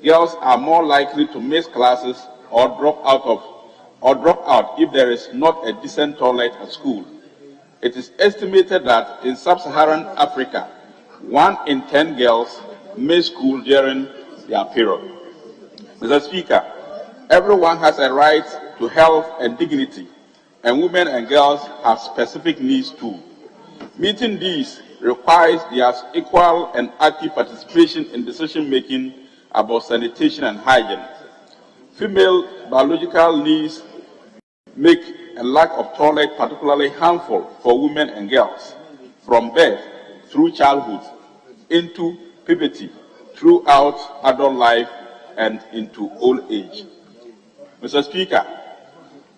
girls are more likely to miss classes or drop out if there is not a decent toilet at school. It is estimated that in sub-Saharan Africa, 1 in 10 girls miss school during their period. Mr. Speaker, everyone has a right to health and dignity, and women and girls have specific needs too. Meeting these requires their equal and active participation in decision-making about sanitation and hygiene. Female biological needs make a lack of toilet particularly harmful for women and girls, from birth through childhood, into puberty, throughout adult life, and into old age. Mr. Speaker,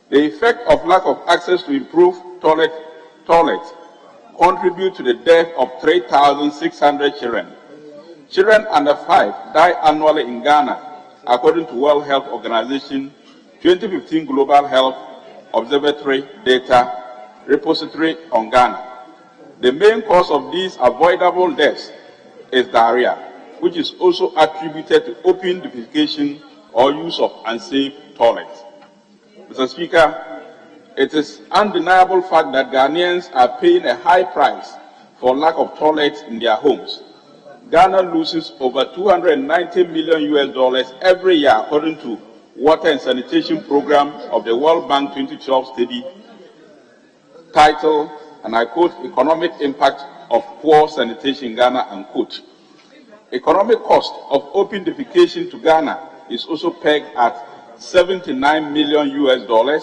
the effect of lack of access to improved toilets contribute to the death of 3,600 children. Children under 5 die annually in Ghana, according to World Health Organization 2015 Global Health Observatory Data Repository on Ghana. The main cause of these avoidable deaths is diarrhea, which is also attributed to open defecation or use of unsafe toilets. Mr. Speaker, it is undeniable fact that Ghanaians are paying a high price for lack of toilets in their homes. Ghana loses over $290 million every year, according to Water and Sanitation Program of the World Bank 2012 study titled, and I quote, Economic Impact of Poor Sanitation in Ghana, unquote. Economic cost of open defecation to Ghana is also pegged at $79 million.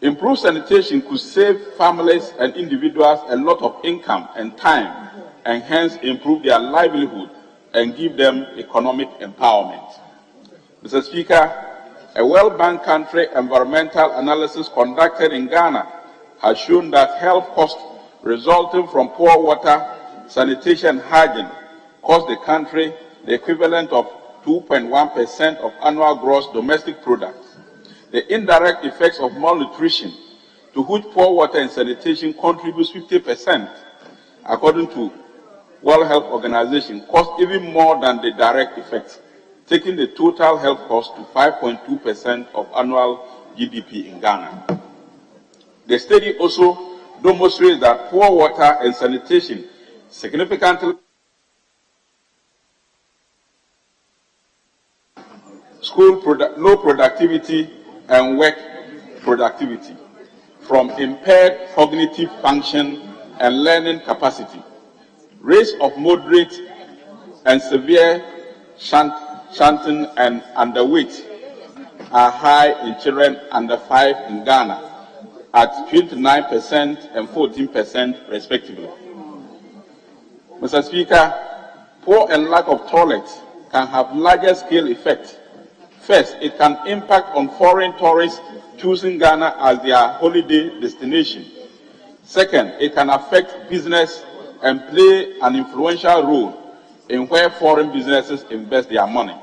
Improved sanitation could save families and individuals a lot of income and time, and hence improve their livelihood and give them economic empowerment. Mr. Speaker, a World Bank country environmental analysis conducted in Ghana has shown that health costs resulting from poor water, sanitation, and hygiene cost the country the equivalent of 2.1% of annual gross domestic product. The indirect effects of malnutrition, to which poor water and sanitation contributes 50%, according to World Health Organization, cost even more than the direct effects, taking the total health cost to 5.2% of annual GDP in Ghana. The study also demonstrates that poor water and sanitation significantly low productivity and work productivity, from impaired cognitive function and learning capacity. Rates of moderate and severe shunting and underweight are high in children under 5 in Ghana at 29% and 14% respectively. Mr. Speaker, poor and lack of toilets can have larger scale effects. First, it can impact on foreign tourists choosing Ghana as their holiday destination. Second, it can affect business and play an influential role in where foreign businesses invest their money.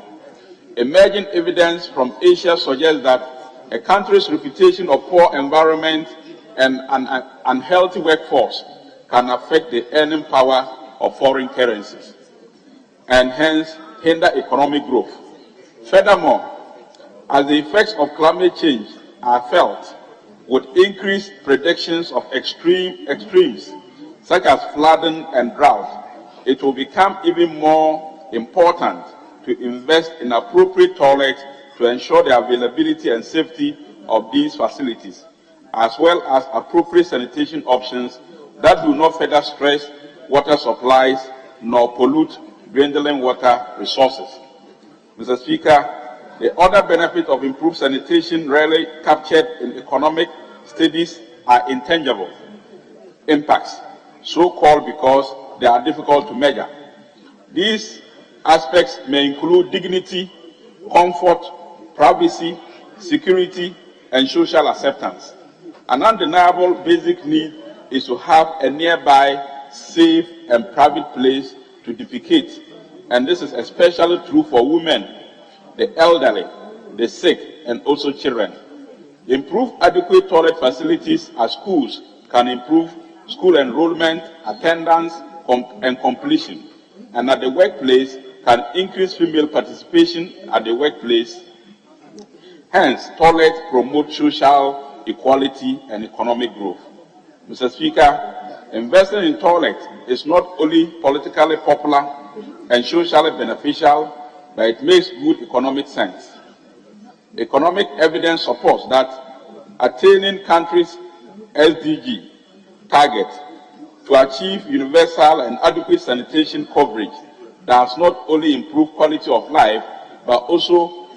Emerging evidence from Asia suggests that a country's reputation of poor environment and an unhealthy workforce can affect the earning power of foreign currencies and hence hinder economic growth. Furthermore, as the effects of climate change are felt, with increased predictions of extremes such as flooding and drought, it will become even more important to invest in appropriate toilets to ensure the availability and safety of these facilities, as well as appropriate sanitation options that do not further stress water supplies nor pollute dwindling water resources. Mr. Speaker, the other benefits of improved sanitation rarely captured in economic studies are intangible impacts, so-called because they are difficult to measure. These aspects may include dignity, comfort, privacy, security, and social acceptance. An undeniable basic need is to have a nearby, safe, and private place to defecate, and this is especially true for women, the elderly, the sick, and also children. Improved adequate toilet facilities at schools can improve school enrollment, attendance, and completion, and at the workplace can increase female participation at the workplace. Hence, toilets promote social equality and economic growth. Mr. Speaker, investing in toilets is not only politically popular and socially beneficial, but it makes good economic sense. Economic evidence supports that attaining countries' SDG target to achieve universal and adequate sanitation coverage does not only improve quality of life, but also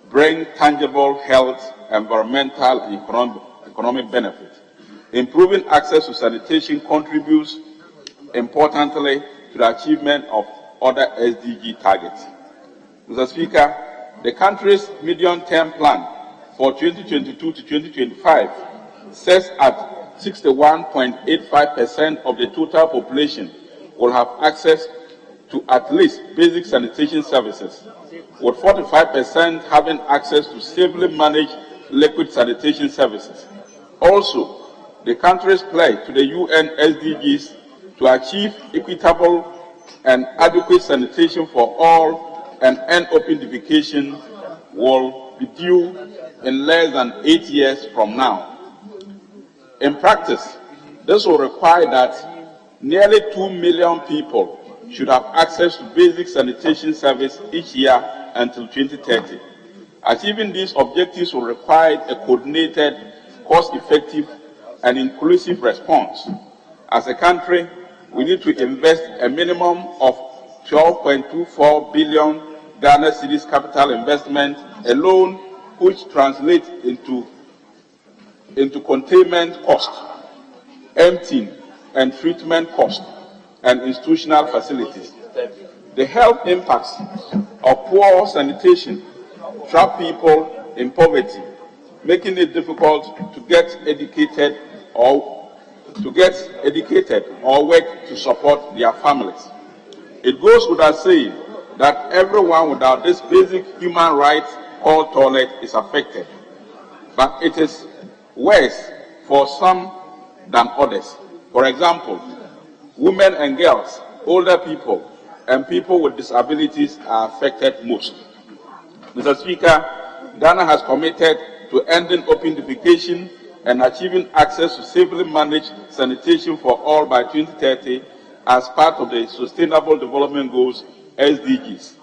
bring tangible health, environmental, and economic benefit. Improving access to sanitation contributes importantly to the achievement of other SDG targets. Mr. Speaker, the country's medium-term plan for 2022 to 2025 sets at 61.85% of the total population will have access to at least basic sanitation services, with 45% having access to safely managed liquid sanitation services. Also, the country's pledge to the UN SDGs to achieve equitable and adequate sanitation for all and end open defecation will be due in less than 8 years from now. In practice, this will require that nearly 2 million people should have access to basic sanitation service each year until 2030. Achieving these objectives will require a coordinated, cost-effective, and inclusive response. As a country, we need to invest a minimum of 12.24 billion Ghana cedis capital investment alone, which translates into containment cost, emptying and treatment cost, and institutional facilities. The health impacts of poor sanitation trap people in poverty, making it difficult to get educated or work to support their families. It goes without saying that everyone without this basic human right called toilet is affected, but it is worse for some than others. For example, women and girls, older people, and people with disabilities are affected most. Mr. Speaker, Ghana has committed to ending open defecation and achieving access to safely managed sanitation for all by 2030 as part of the Sustainable Development Goals, SDGs,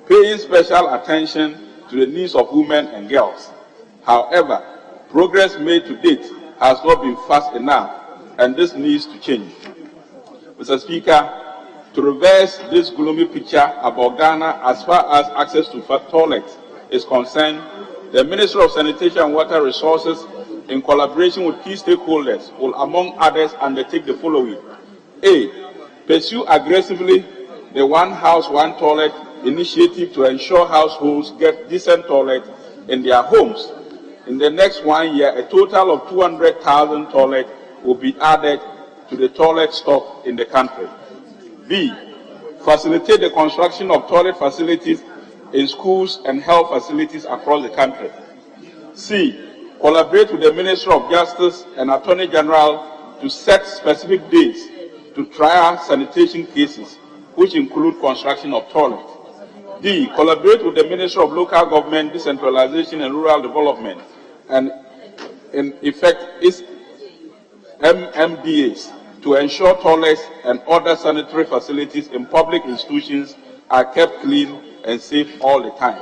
paying special attention to the needs of women and girls. However, progress made to date has not been fast enough, and this needs to change. Mr. Speaker, to reverse this gloomy picture about Ghana as far as access to toilets is concerned, the Ministry of Sanitation and Water Resources, in collaboration with key stakeholders, will, among others, undertake the following. A. Pursue aggressively the One House, One Toilet initiative to ensure households get decent toilets in their homes. In the next 1 year, a total of 200,000 toilets will be added to the toilet stock in the country. B. Facilitate the construction of toilet facilities in schools and health facilities across the country. C. Collaborate with the Ministry of Justice and Attorney General to set specific dates to trial sanitation cases, which include construction of toilets. D. Collaborate with the Ministry of Local Government, Decentralization and Rural Development, and in effect its MMDAs, to ensure toilets and other sanitary facilities in public institutions are kept clean and safe all the time.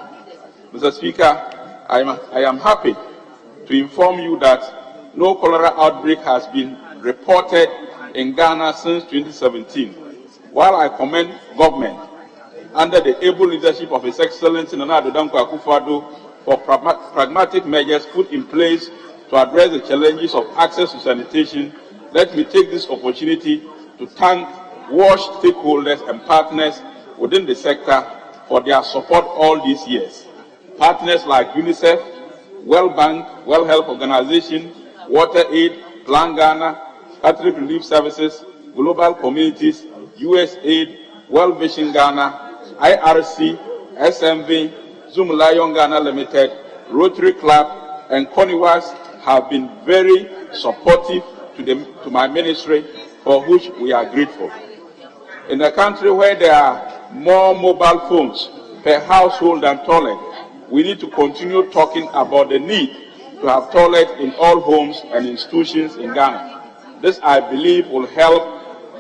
Mr. Speaker, I am happy to inform you that no cholera outbreak has been reported in Ghana since 2017. While I commend government under the able leadership of His Excellency Nana Addo Dankwa Akufo-Addo for pragmatic measures put in place to address the challenges of access to sanitation, let me take this opportunity to thank WASH stakeholders and partners within the sector for their support all these years. Partners like UNICEF, World Bank, World Health Organization, Water Aid, Plan Ghana, Catholic Relief Services, Global Communities, USAID, World Vision Ghana, IRC, SMV, Zoom Lion Ghana Limited, Rotary Club, and Coniwas have been very supportive to my ministry, for which we are grateful. In a country where there are more mobile phones per household than toilet, we need to continue talking about the need to have toilets in all homes and institutions in Ghana. This, I believe, will help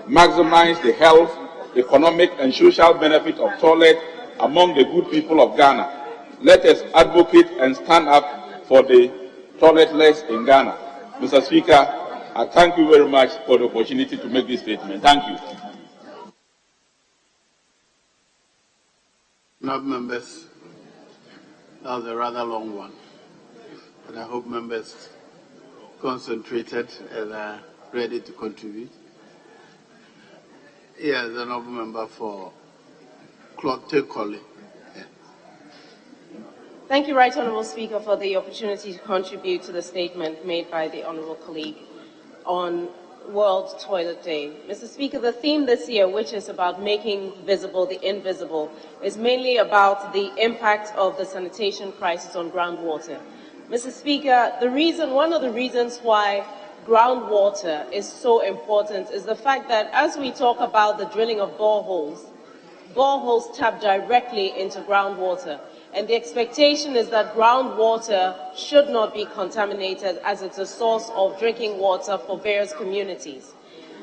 maximize the health, economic, and social benefit of toilet among the good people of Ghana. Let us advocate and stand up for the toiletless in Ghana. Mr. Speaker, I thank you very much for the opportunity to make this statement. Thank you. Now, members, that was a rather long one, and I hope members concentrated and are ready to contribute. Yes, the honourable member for Stakeholder. Thank you, Right Honourable Speaker, for the opportunity to contribute to the statement made by the honourable colleague on World Toilet Day. Mr. Speaker, the theme this year, which is about making visible the invisible, is mainly about the impact of the sanitation crisis on groundwater. Mr. Speaker, one of the reasons why groundwater is so important is the fact that as we talk about the drilling of boreholes tap directly into groundwater. And the expectation is that groundwater should not be contaminated as it's a source of drinking water for various communities.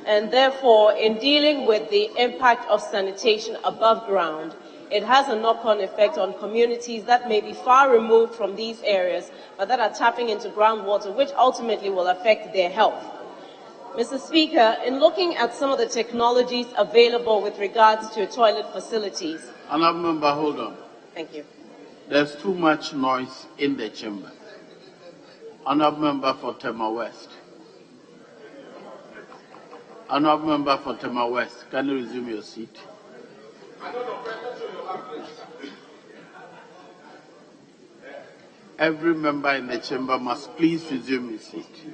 And therefore, in dealing with the impact of sanitation above ground, it has a knock-on effect on communities that may be far removed from these areas, but that are tapping into groundwater, which ultimately will affect their health. Mr. Speaker, in looking at some of the technologies available with regards to toilet facilities... Honourable member, hold on. Thank you. There's too much noise in the chamber. Honourable member for Tema West. Honourable member for Tema West, can you resume your seat? Every member in the chamber must please resume his seat.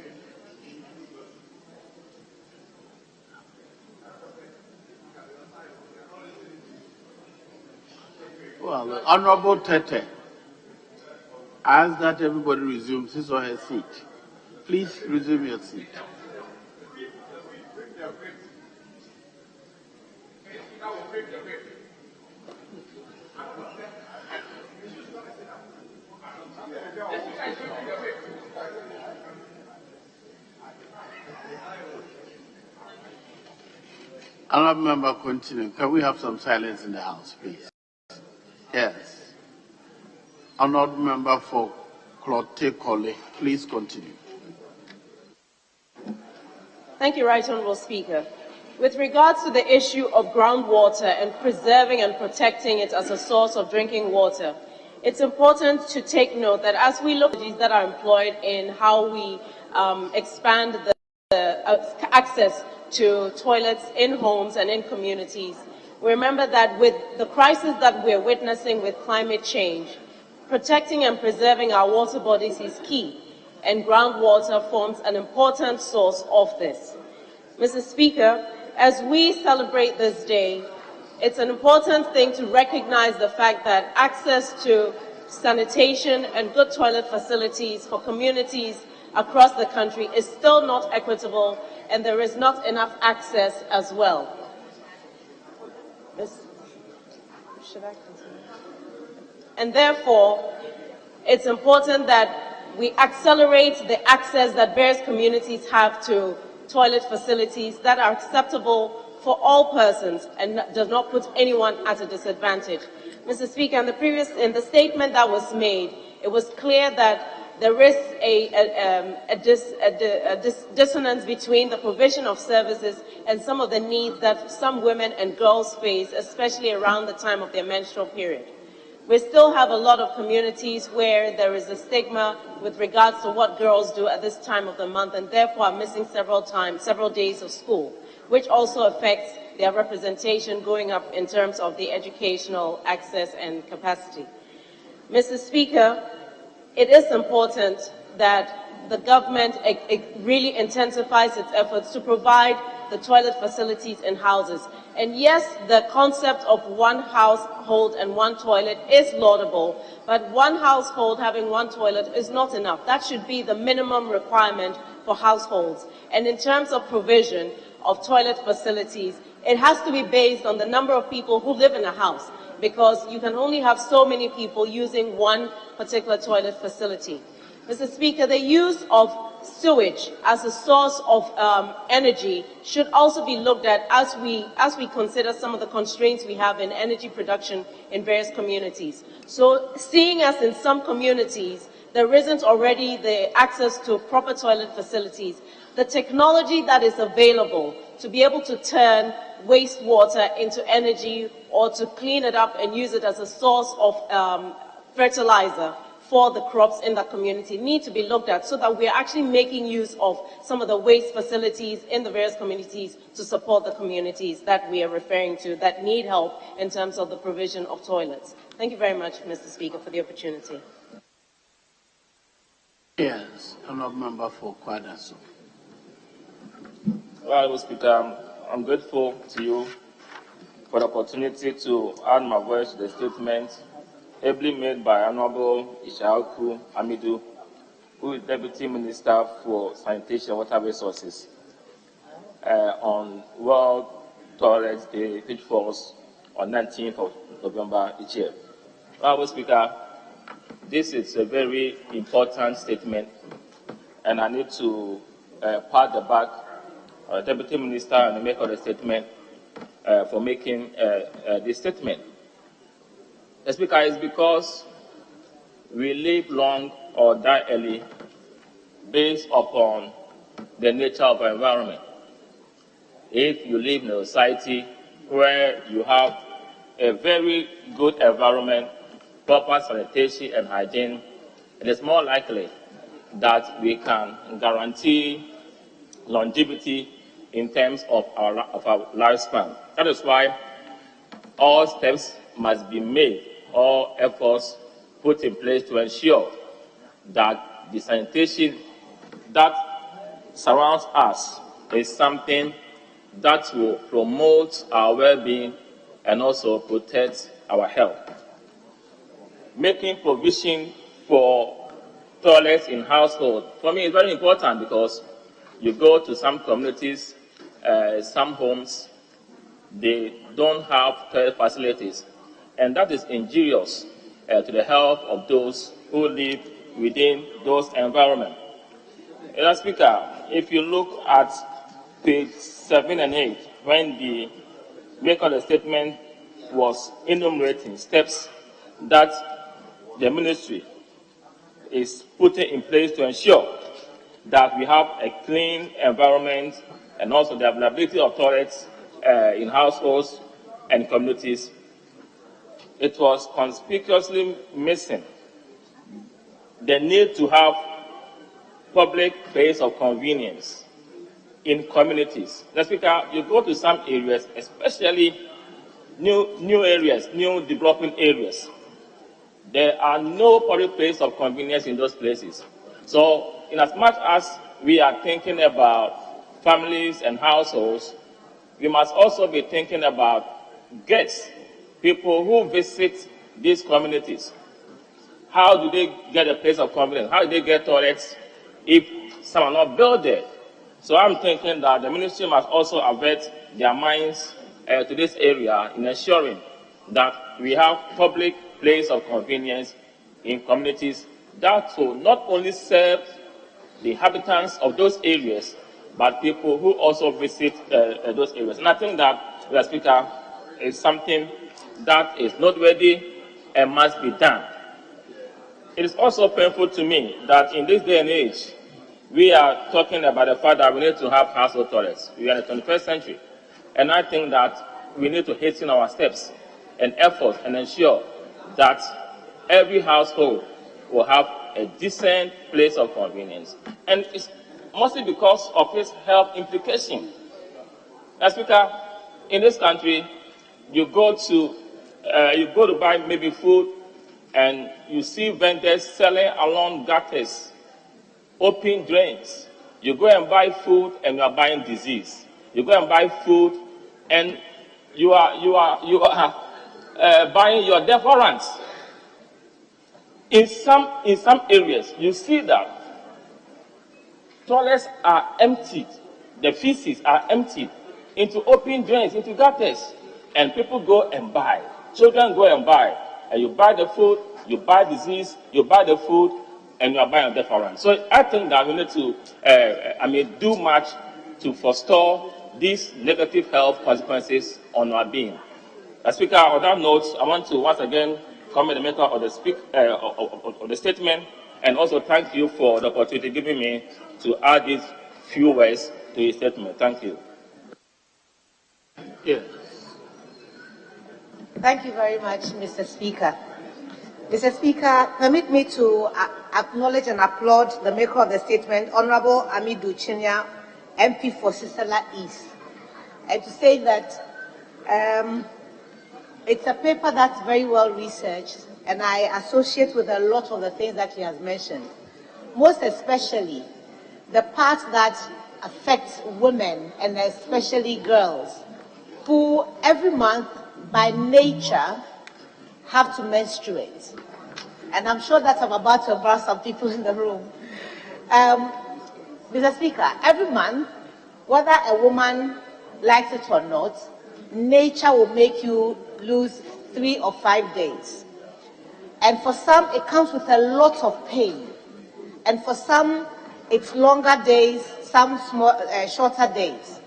Well, Honourable Tete, I ask that everybody resumes his or her seat. Please resume your seat. Honourable member, continue. Can we have some silence in the House, please? Yes. Honourable member for Stakeholder, please continue. Thank you, Right Honourable Speaker. With regards to the issue of groundwater and preserving and protecting it as a source of drinking water, it's important to take note that as we look at these that are employed in how we expand the access to toilets in homes and in communities, remember that with the crisis that we're witnessing with climate change, protecting and preserving our water bodies is key, and groundwater forms an important source of this. Mr. Speaker, as we celebrate this day, it's an important thing to recognize the fact that access to sanitation and good toilet facilities for communities across the country is still not equitable, and there is not enough access as well. Should I continue? And therefore, it's important that we accelerate the access that various communities have to toilet facilities that are acceptable for all persons and does not put anyone at a disadvantage. Mr. Speaker, in the statement that was made, it was clear that there is a dissonance between the provision of services and some of the needs that some women and girls face, especially around the time of their menstrual period. We still have a lot of communities where there is a stigma with regards to what girls do at this time of the month, and therefore are missing several days of school, which also affects their representation going up in terms of the educational access and capacity. Mr. Speaker, it is important that the government really intensifies its efforts to provide the toilet facilities in houses. And yes, the concept of one household and one toilet is laudable, but one household having one toilet is not enough. That should be the minimum requirement for households. And in terms of provision of toilet facilities, it has to be based on the number of people who live in a house, because you can only have so many people using one particular toilet facility. Mr. Speaker, the use of sewage as a source of energy should also be looked at as we consider some of the constraints we have in energy production in various communities. So seeing as in some communities there isn't already the access to proper toilet facilities, the technology that is available to be able to turn wastewater into energy or to clean it up and use it as a source of fertilizer for the crops in the community need to be looked at so that we are actually making use of some of the waste facilities in the various communities to support the communities that we are referring to that need help in terms of the provision of toilets. Thank you very much, Mr. Speaker, for the opportunity. Yes, Honourable Member for Kwadaso. Well, Speaker, I'm grateful to you for the opportunity to add my voice to the statement ably made by Honourable Ishaku Amidu, who is Deputy Minister for Sanitation and Water Resources, on World Toilet Day, which falls on 19th of November each year. Honourable Speaker, this is a very important statement, and I need to pat the back Deputy Minister and the maker of the statement for making this statement. The Speaker, is because we live long or die early based upon the nature of our environment. If you live in a society where you have a very good environment, proper sanitation and hygiene, it is more likely that we can guarantee longevity in terms of our lifespan. That is why all steps must be made, all efforts put in place to ensure that the sanitation that surrounds us is something that will promote our well-being and also protect our health. Making provision for toilets in households, for me, is very important because you go to some communities, some homes, they don't have toilet facilities, and that is injurious to the health of those who live within those environments. Mr. Speaker, if you look at page 7 and 8, when the maker of the statement was enumerating steps that the ministry is putting in place to ensure that we have a clean environment and also the availability of toilets in households and communities, it was conspicuously missing the need to have public place of convenience in communities. Mr. Speaker, you go to some areas, especially new areas, new developing areas, there are no public place of convenience in those places. So, in as much as we are thinking about families and households, we must also be thinking about guests, people who visit these communities. How do they get a place of convenience? How do they get toilets if some are not built there? So I'm thinking that the ministry must also avert their minds to this area in ensuring that we have public place of convenience in communities that will not only serve the inhabitants of those areas, but people who also visit those areas. And I think that, Mr. Speaker, is something that is noteworthy and must be done. It is also painful to me that in this day and age, we are talking about the fact that we need to have household toilets. We are in the 21st century. And I think that we need to hasten our steps and efforts and ensure that every household will have a decent place of convenience. And it's mostly because of its health implication. As Speaker, in this country, you go to buy maybe food, and you see vendors selling along gutters, open drains. You go and buy food, and you are buying disease. You go and buy food, and you are buying your deference. In some areas, you see that toilets are emptied, the feces are emptied into open drains, into gutters, and people go and buy. Children go and buy, and you buy the food, you buy disease, you buy the food, and you are buying deference. So I think that we need to, do much to forestall these negative health consequences on our being. As Speaker, on that note, I want to once again commend the maker of the statement and also thank you for the opportunity given me to add these few words to his statement. Thank you. Yes. Thank you very much, Mr. Speaker. Mr. Speaker, permit me to acknowledge and applaud the maker of the statement, Honorable Amidu Chinya, MP for Sisala East, and to say that it's a paper that's very well researched, and I associate with a lot of the things that he has mentioned, most especially the part that affects women and especially girls, who every month by nature have to menstruate. And I'm sure that I'm about to embarrass some people in the room. Mr. Speaker, every month, whether a woman likes it or not, nature will make you lose 3 or 5 days. And for some, it comes with a lot of pain. And for some, it's longer days, some shorter days.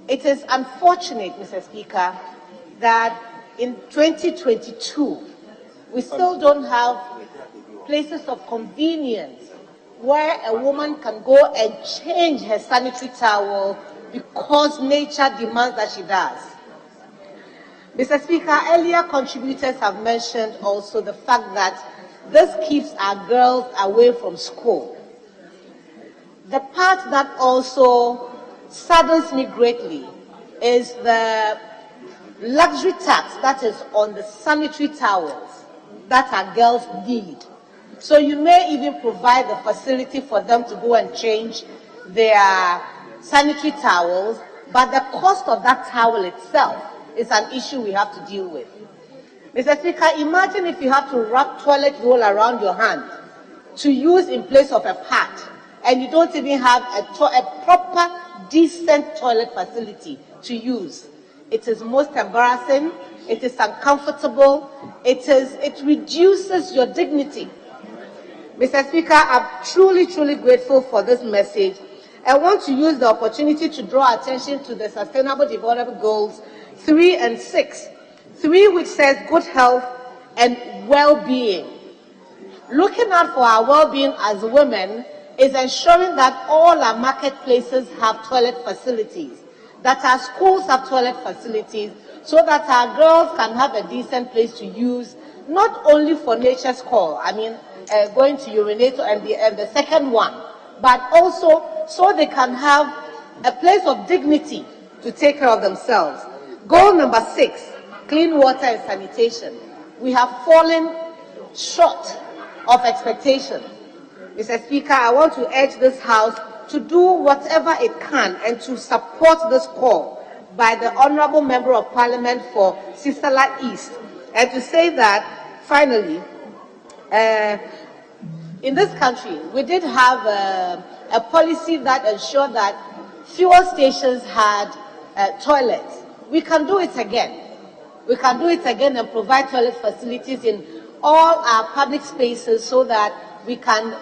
It is unfortunate, Mr. Speaker, that in 2022, we still don't have places of convenience where a woman can go and change her sanitary towel because nature demands that she does. Mr. Speaker, earlier contributors have mentioned also the fact that this keeps our girls away from school. The part that also saddens me greatly is the luxury tax that is on the sanitary towels that our girls need. So you may even provide the facility for them to go and change their sanitary towels, but the cost of that towel itself is an issue we have to deal with. Mr. Speaker, imagine if you have to wrap toilet roll around your hand to use in place of a pad, and you don't even have a proper, decent toilet facility to use. It is most embarrassing, it is uncomfortable, it reduces your dignity. Mr. Speaker, I'm truly, truly grateful for this message. I want to use the opportunity to draw attention to the Sustainable Development Goals 3 and 6. 3, which says good health and well-being. Looking out for our well-being as women is ensuring that all our marketplaces have toilet facilities, that our schools have toilet facilities, so that our girls can have a decent place to use, not only for nature's call, going to urinate and the second one, but also so they can have a place of dignity to take care of themselves. Goal number 6, clean water and sanitation. We have fallen short of expectation. Mr. Speaker, I want to urge this House to do whatever it can and to support this call by the Honourable Member of Parliament for Sisala East, and to say that, finally, in this country, we did have a policy that ensured that fuel stations had toilets. We can do it again. We can do it again and provide toilet facilities in all our public spaces so that we can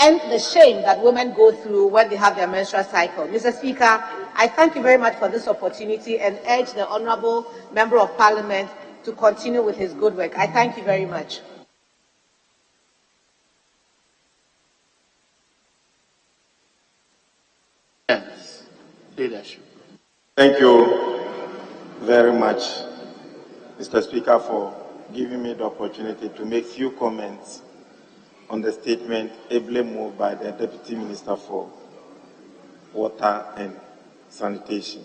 end the shame that women go through when they have their menstrual cycle. Mr. Speaker, I thank you very much for this opportunity and urge the Honourable Member of Parliament to continue with his good work. I thank you very much. Yes, leadership. Thank you very much, Mr. Speaker, for giving me the opportunity to make few comments on the statement ably moved by the Deputy Minister for Water and Sanitation.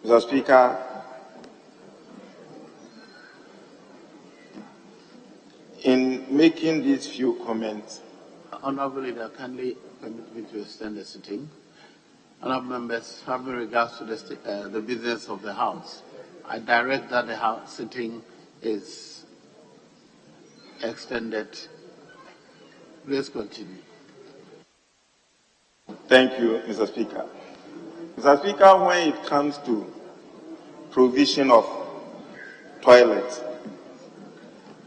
Mr. Speaker, in making these few comments, Honourable Leader, kindly permit me to extend the sitting. Honourable members, having regards to the business of the House, I direct that the House sitting is extended. Please continue. Thank you, Mr. Speaker. Mr. Speaker, when it comes to provision of toilets,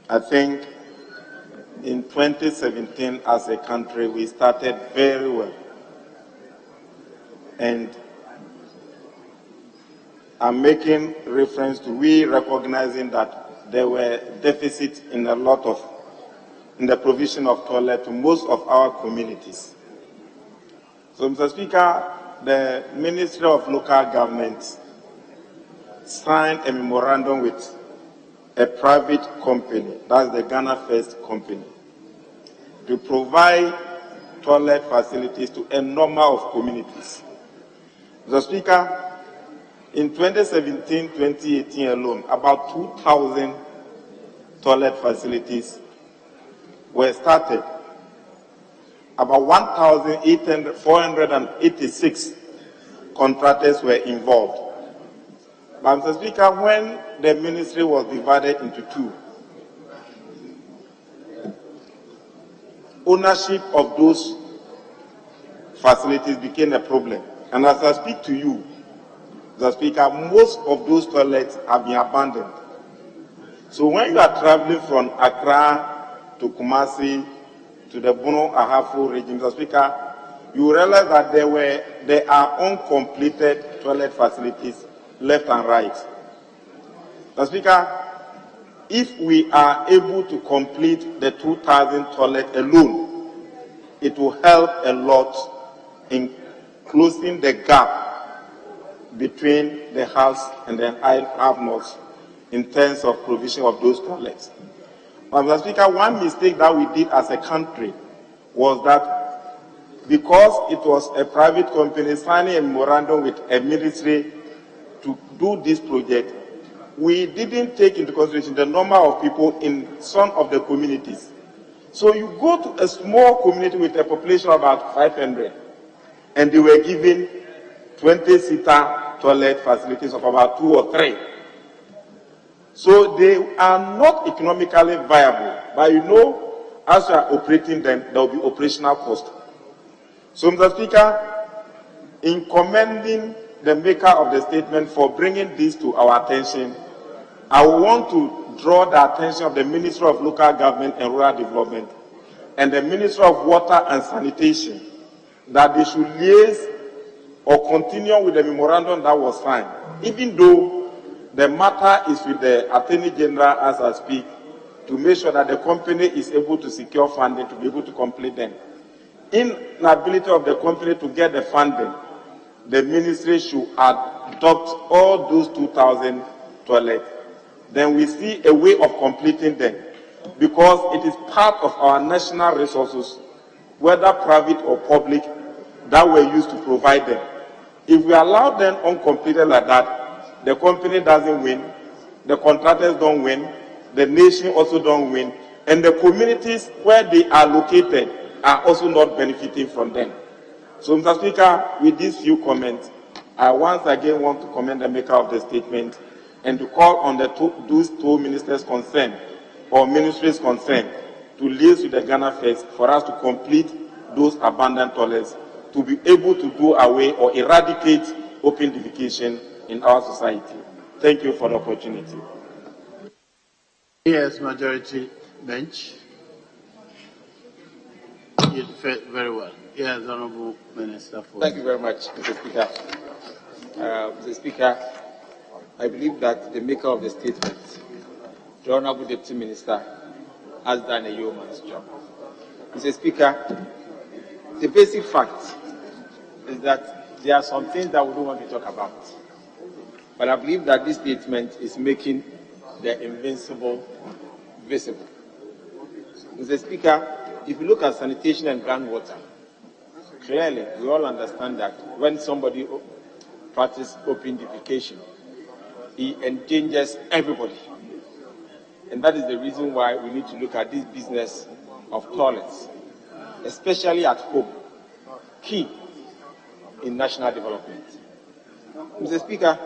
I think in 2017 as a country we started very well. And I'm making reference to we recognizing that there were deficits in a lot of in the provision of toilet to most of our communities. So, Mr. Speaker, the Ministry of Local Government signed a memorandum with a private company, that's the Ghana First Company, to provide toilet facilities to a number of communities. Mr. Speaker, in 2017-2018 alone, about 2,000 toilet facilities were started. About 1,486 contractors were involved. But Mr. Speaker, when the ministry was divided into two, ownership of those facilities became a problem. And as I speak to you, Mr. Speaker, most of those toilets have been abandoned. So when you are traveling from Accra to Kumasi to the Bono Ahafo region, Mr. Speaker, you realize that there are uncompleted toilet facilities left and right. Mr. Speaker, if we are able to complete the 2,000 toilets alone, it will help a lot in closing the gap between the house and the have-nots in terms of provision of those toilets. But Mr. Speaker, one mistake that we did as a country was that because it was a private company signing a memorandum with a ministry to do this project, we didn't take into consideration the number of people in some of the communities. So you go to a small community with a population of about 500, and they were given 20-seater toilet facilities of about 2 or 3. So they are not economically viable, but you know, as you are operating them, there will be operational cost. So, Mr. Speaker, in commending the maker of the statement for bringing this to our attention, I want to draw the attention of the Ministry of Local Government and Rural Development and the Ministry of Water and Sanitation that they should liaise or continue with the memorandum that was signed, even though the matter is with the Attorney General as I speak, to make sure that the company is able to secure funding to be able to complete them. Inability of the company to get the funding, the ministry should adopt all those 2,000 toilets. Then we see a way of completing them, because it is part of our national resources, whether private or public, that were used to provide them. If we allow them uncompleted like that, the company doesn't win, the contractors don't win, the nation also don't win, and the communities where they are located are also not benefiting from them. So, Mr. Speaker, with these few comments, I once again want to commend the maker of the statement and to call on those two ministers concerned or ministries concerned to liaise with the Ghana First for us to complete those abandoned toilets, to be able to do away or eradicate open defecation in our society. Thank you for the opportunity. Yes, majority bench. You did very well. Yes, Honorable Minister. Thank you very much, Mr. Speaker. Mr. Speaker, I believe that the maker of the statement, the Honorable Deputy Minister, has done a yeoman's job. Mr. Speaker, the basic fact is that there are some things that we don't want to talk about. But I believe that this statement is making the invincible visible. Mr. Speaker, if you look at sanitation and groundwater, clearly we all understand that when somebody practices open defecation, he endangers everybody. And that is the reason why we need to look at this business of toilets, especially at home, key in national development. Mr. Speaker,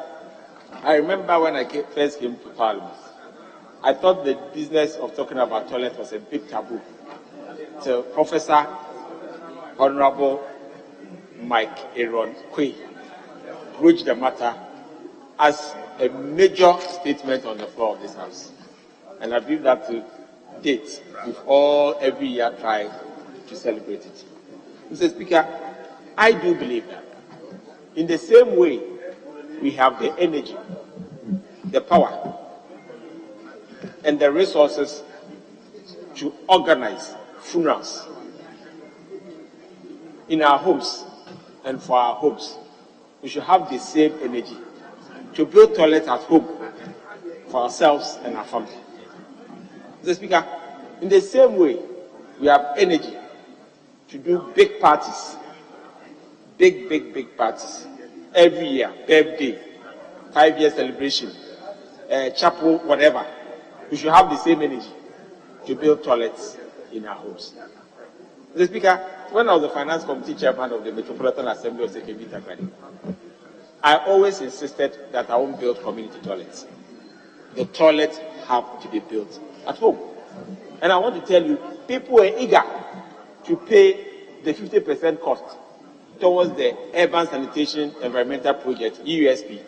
I remember when I first came to Parliament, I thought the business of talking about toilets was a big taboo. So Professor Honorable Mike Aaron Quay broached the matter as a major statement on the floor of this House. And I believe that to date, we've all every year tried to celebrate it. Mr. Speaker, I do believe that in the same way we have the energy, the power, and the resources to organize funerals in our homes and for our homes. We should have the same energy to build toilets at home for ourselves and our family. Mr. Speaker, in the same way, we have energy to do big parties, big parties every year, birthday, 5-year celebration, chapel, whatever. We should have the same energy to build toilets in our homes. Mr. Speaker, when I was the Finance Committee Chairman of the Metropolitan Assembly of Sekebita, I always insisted that I won't build community toilets. The toilets have to be built at home. And I want to tell you, people were eager to pay the 50% cost towards the Urban Sanitation Environmental Project, USP,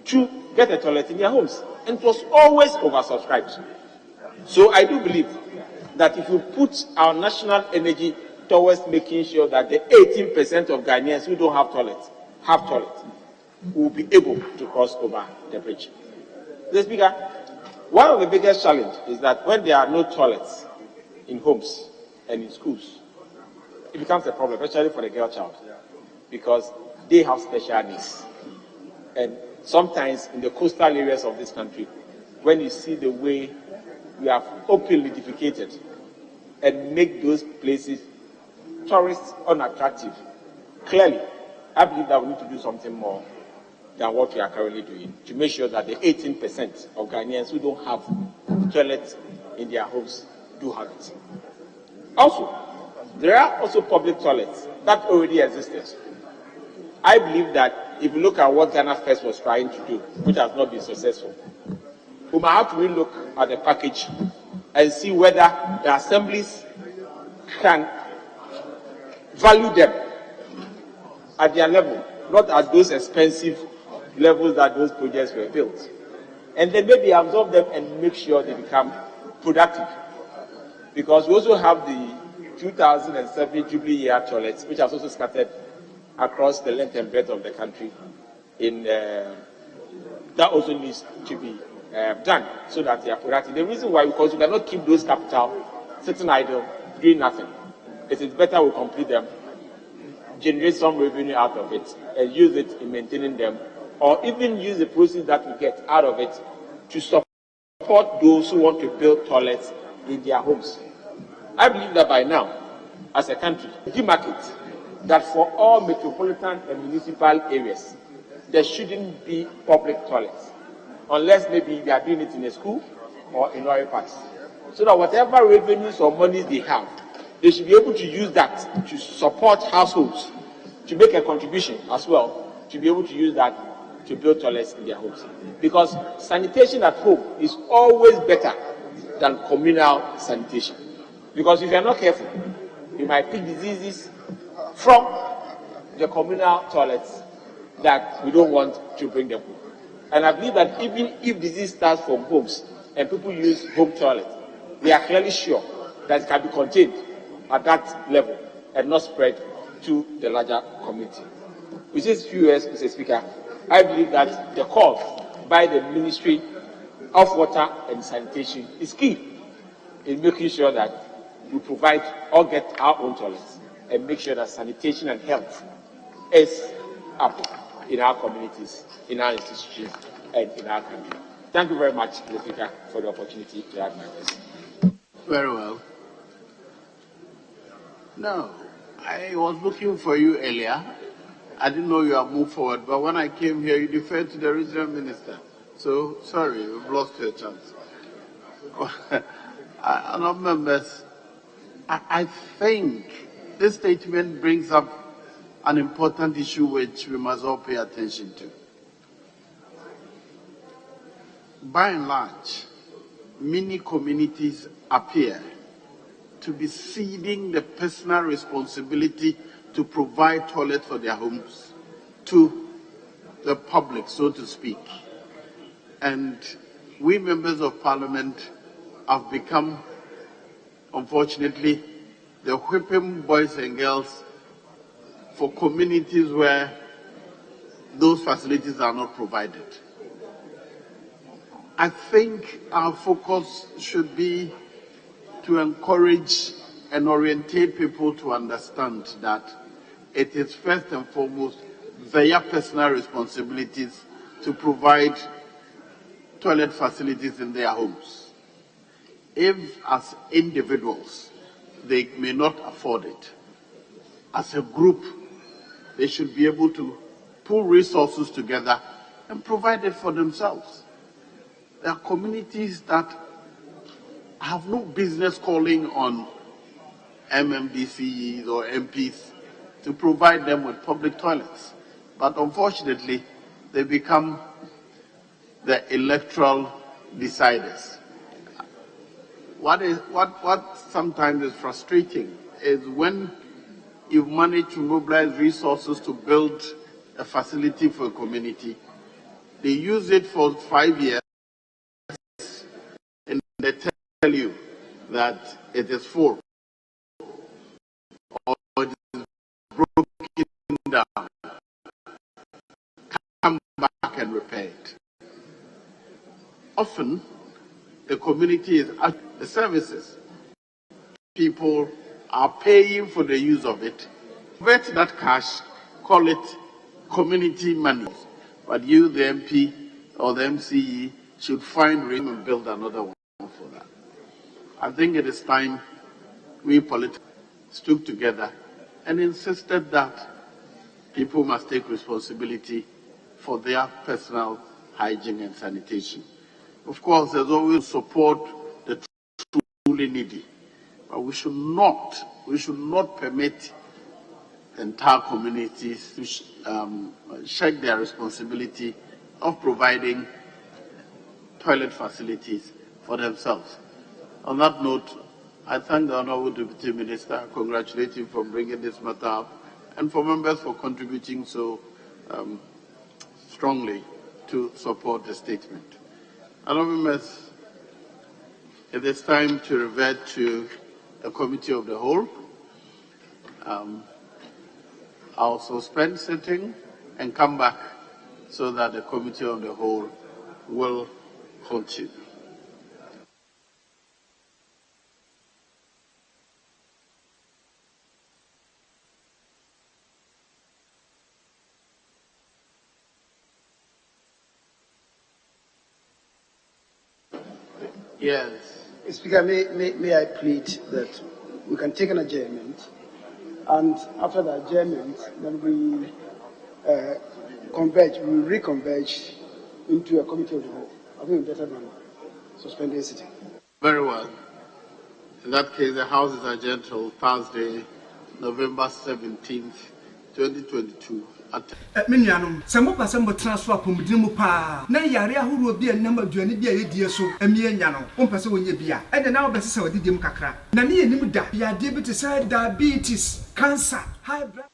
to get a toilet in their homes. And it was always oversubscribed. So I do believe that if we put our national energy towards making sure that the 18% of Ghanaians who don't have toilets, we will be able to cross over the bridge. Mr. Speaker, one of the biggest challenges is that when there are no toilets in homes and in schools, it becomes a problem, especially for the girl child, because they have special needs. And sometimes in the coastal areas of this country, when you see the way we have openly defecated and make those places tourist unattractive, clearly, I believe that we need to do something more than what we are currently doing to make sure that the 18% of Ghanaians who don't have toilets in their homes do have it. Also, there are also public toilets that already existed. I believe that if you look at what Ghana First was trying to do, which has not been successful, we might have to relook at the package and see whether the assemblies can value them at their level, not at those expensive levels that those projects were built. And then maybe absorb them and make sure they become productive. Because we also have the 2007 Jubilee Year toilets, which has also scattered across the length and breadth of the country. That also needs to be done so that they are productive. The reason why, because we cannot keep those capital sitting idle, doing nothing. It is better we complete them, generate some revenue out of it, and use it in maintaining them, or even use the proceeds that we get out of it to support those who want to build toilets in their homes. I believe that by now, as a country, we demarcate that for all metropolitan and municipal areas, there shouldn't be public toilets, unless maybe they are doing it in a school or in other parts. So that whatever revenues or monies they have, they should be able to use that to support households, to make a contribution as well, to be able to use that to build toilets in their homes. Because sanitation at home is always better than communal sanitation. Because if you are not careful, you might pick diseases from the communal toilets that we don't want to bring them home. And I believe that even if disease starts from homes and people use home toilets, we are clearly sure that it can be contained at that level and not spread to the larger community. With these few years, Mr. Speaker, I believe that the call by the Ministry of Water and Sanitation is key in making sure that we provide or get our own toilets and make sure that sanitation and health is up in our communities, in our institutions, and in our country. Thank you very much, Mr. Speaker, for the opportunity to have my voice. Very well. No, I was looking for you earlier. I didn't know you had moved forward, but when I came here, you deferred to the regional minister. So, sorry, we've lost your chance. Honourable members, I think this statement brings up an important issue which we must all pay attention to. By and large, many communities appear to be ceding the personal responsibility to provide toilets for their homes to the public, so to speak. And we members of parliament have become, unfortunately, the whipping boys and girls for communities where those facilities are not provided. I think our focus should be to encourage and orientate people to understand that it is first and foremost their personal responsibilities to provide toilet facilities in their homes. If, as individuals, they may not afford it, as a group, they should be able to pull resources together and provide it for themselves. There are communities that have no business calling on MMDCs or MPs to provide them with public toilets. But unfortunately, they become the electoral deciders. What sometimes is frustrating is when you manage to mobilize resources to build a facility for a community, they use it for 5 years and they tell you that it is full or it is broken down. Come back and repair it. Often, the community is the services. People are paying for the use of it. Convert that cash, call it community money. But you, the MP or the MCE, should find room and build another one for that. I think it is time we politicians stood together and insisted that people must take responsibility for their personal hygiene and sanitation. Of course, there's always support the truly needy, but we should not permit entire communities to shirk their responsibility of providing toilet facilities for themselves. On that note, I thank the Honourable Deputy Minister, congratulate him for bringing this matter up, and for members for contributing so strongly to support the statement. Honourable members, it is time to revert to a committee of the whole. I'll suspend sitting and come back so that the committee of the whole will continue. Yes. Speaker, may I plead that we can take an adjournment, and after the adjournment, then we reconverge into a committee of the whole. I think better than suspending sitting. Very well. In that case, the House is adjourned till Thursday, November 17th, 2022. Minianum, some of us are transfer from Dimupa. Na Yaria who will be a number of Johnny Bia, dear so, and me and Yano, one person when you be, and now best so did him Kakra. Nani and Nimuda, ya diabetes, diabetes, cancer, high blood.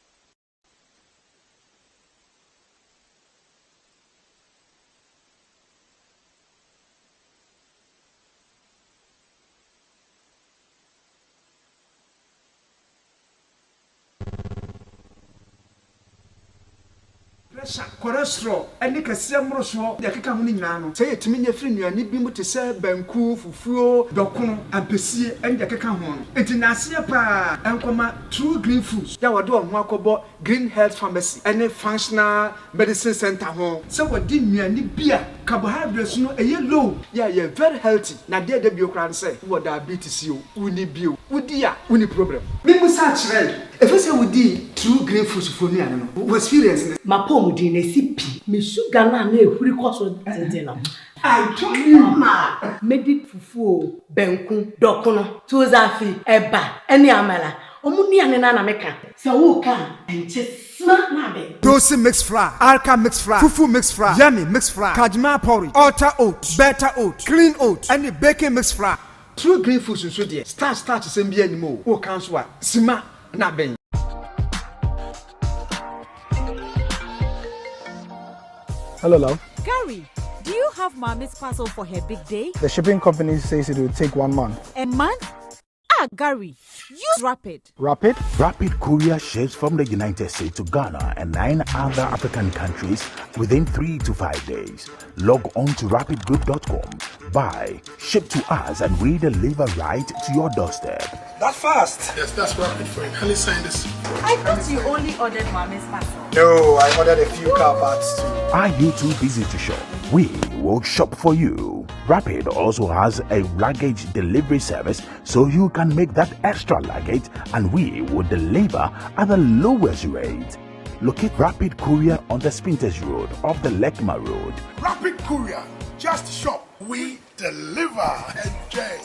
Cholesterol and the Casamro, the Kakamino, say it to me, a friend, you need me to say Banku, Fufuo, Dokun, and Pessi, and the Kakamon. It's in Asia Pa, and Koma, true green foods. Yawado, Makobo, Green Health Pharmacy, and a functional medicine center home. So what did me and the beer, carbohydrates, no, a yellow. Yeah, you're very healthy. Now, dear the bureaucrat say, what diabetes you, uni bio, udia, uni problem. Maybe such red. If I say we did true green foods for me, I don't know. Experience. My poem did a CP. Me sugar na me huri koso tentena. I told you, ma. Medi fufu, benku, dokono, tuzafi, eba, any amala. Omuni anena na meka. Sa wo kan enche sma na be. Dosi mixed flour, alka mixed flour, fufu mixed flour, yummy mixed flour, kajma porridge, alter oat, better oat, clean oat, and the baking mixed flour. True green foods so there. Start same be anymore. O kan so a sma na ben. Hello, love. Gary, do you have Mommy's parcel for her big day? The shipping company says it will take 1 month. A month? Gary, use Rapid. Rapid? Rapid courier ships from the United States to Ghana and 9 other African countries within 3 to 5 days. Log on to rapidgroup.com, buy, ship to us, and we deliver right to your doorstep. That fast? Yes, that's Rapid for him. Can you sign this? I thought you only ordered Mommy's parcel. No, I ordered a few car parts too. Are you too busy to shop? We will shop for you. Rapid also has a luggage delivery service, so you can make that extra luggage and we will deliver at the lowest rate. Locate Rapid Courier on the Spinters Road off the Lekma Road. Rapid Courier. Just shop. We deliver. Enjoy.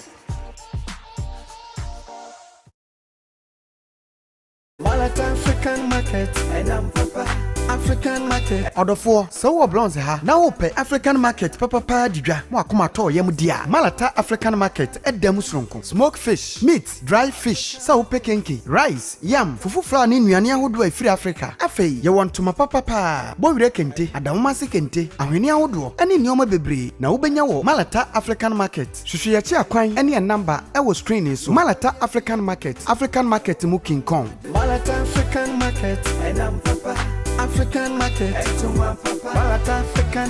Malata African market, and I'm Papa. African market. Order for so bronze ha. Now open African market. Papa didra. Mo akoma to yem dia. Malata African market. Edem sronko. Smoked fish, meat, dry fish. So kenki, rice, yam, fufu flour ni nnuane ahodo e free Africa. Afei, ye want to ma papa. Bo wire kente, adamma se kente. Ahwene ahodo. Ene nneoma bebre. Na wobenya wo Malata African market. Hwehwe ye chi akwan ene ye number e wo screen so. Malata African market. African market mu King Kong. Malata African market. And I'm Papa. African market. African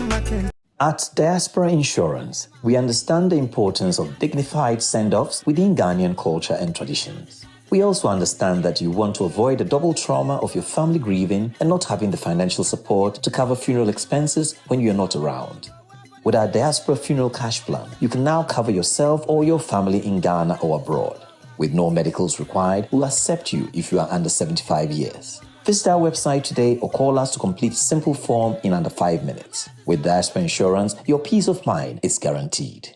market. At Diaspora Insurance, we understand the importance of dignified send-offs within Ghanaian culture and traditions. We also understand that you want to avoid the double trauma of your family grieving and not having the financial support to cover funeral expenses when you're not around. With our Diaspora Funeral Cash Plan, you can now cover yourself or your family in Ghana or abroad. With no medicals required, we'll accept you if you are under 75 years. Visit our website today or call us to complete a simple form in under 5 minutes. With Diaspora Insurance, your peace of mind is guaranteed.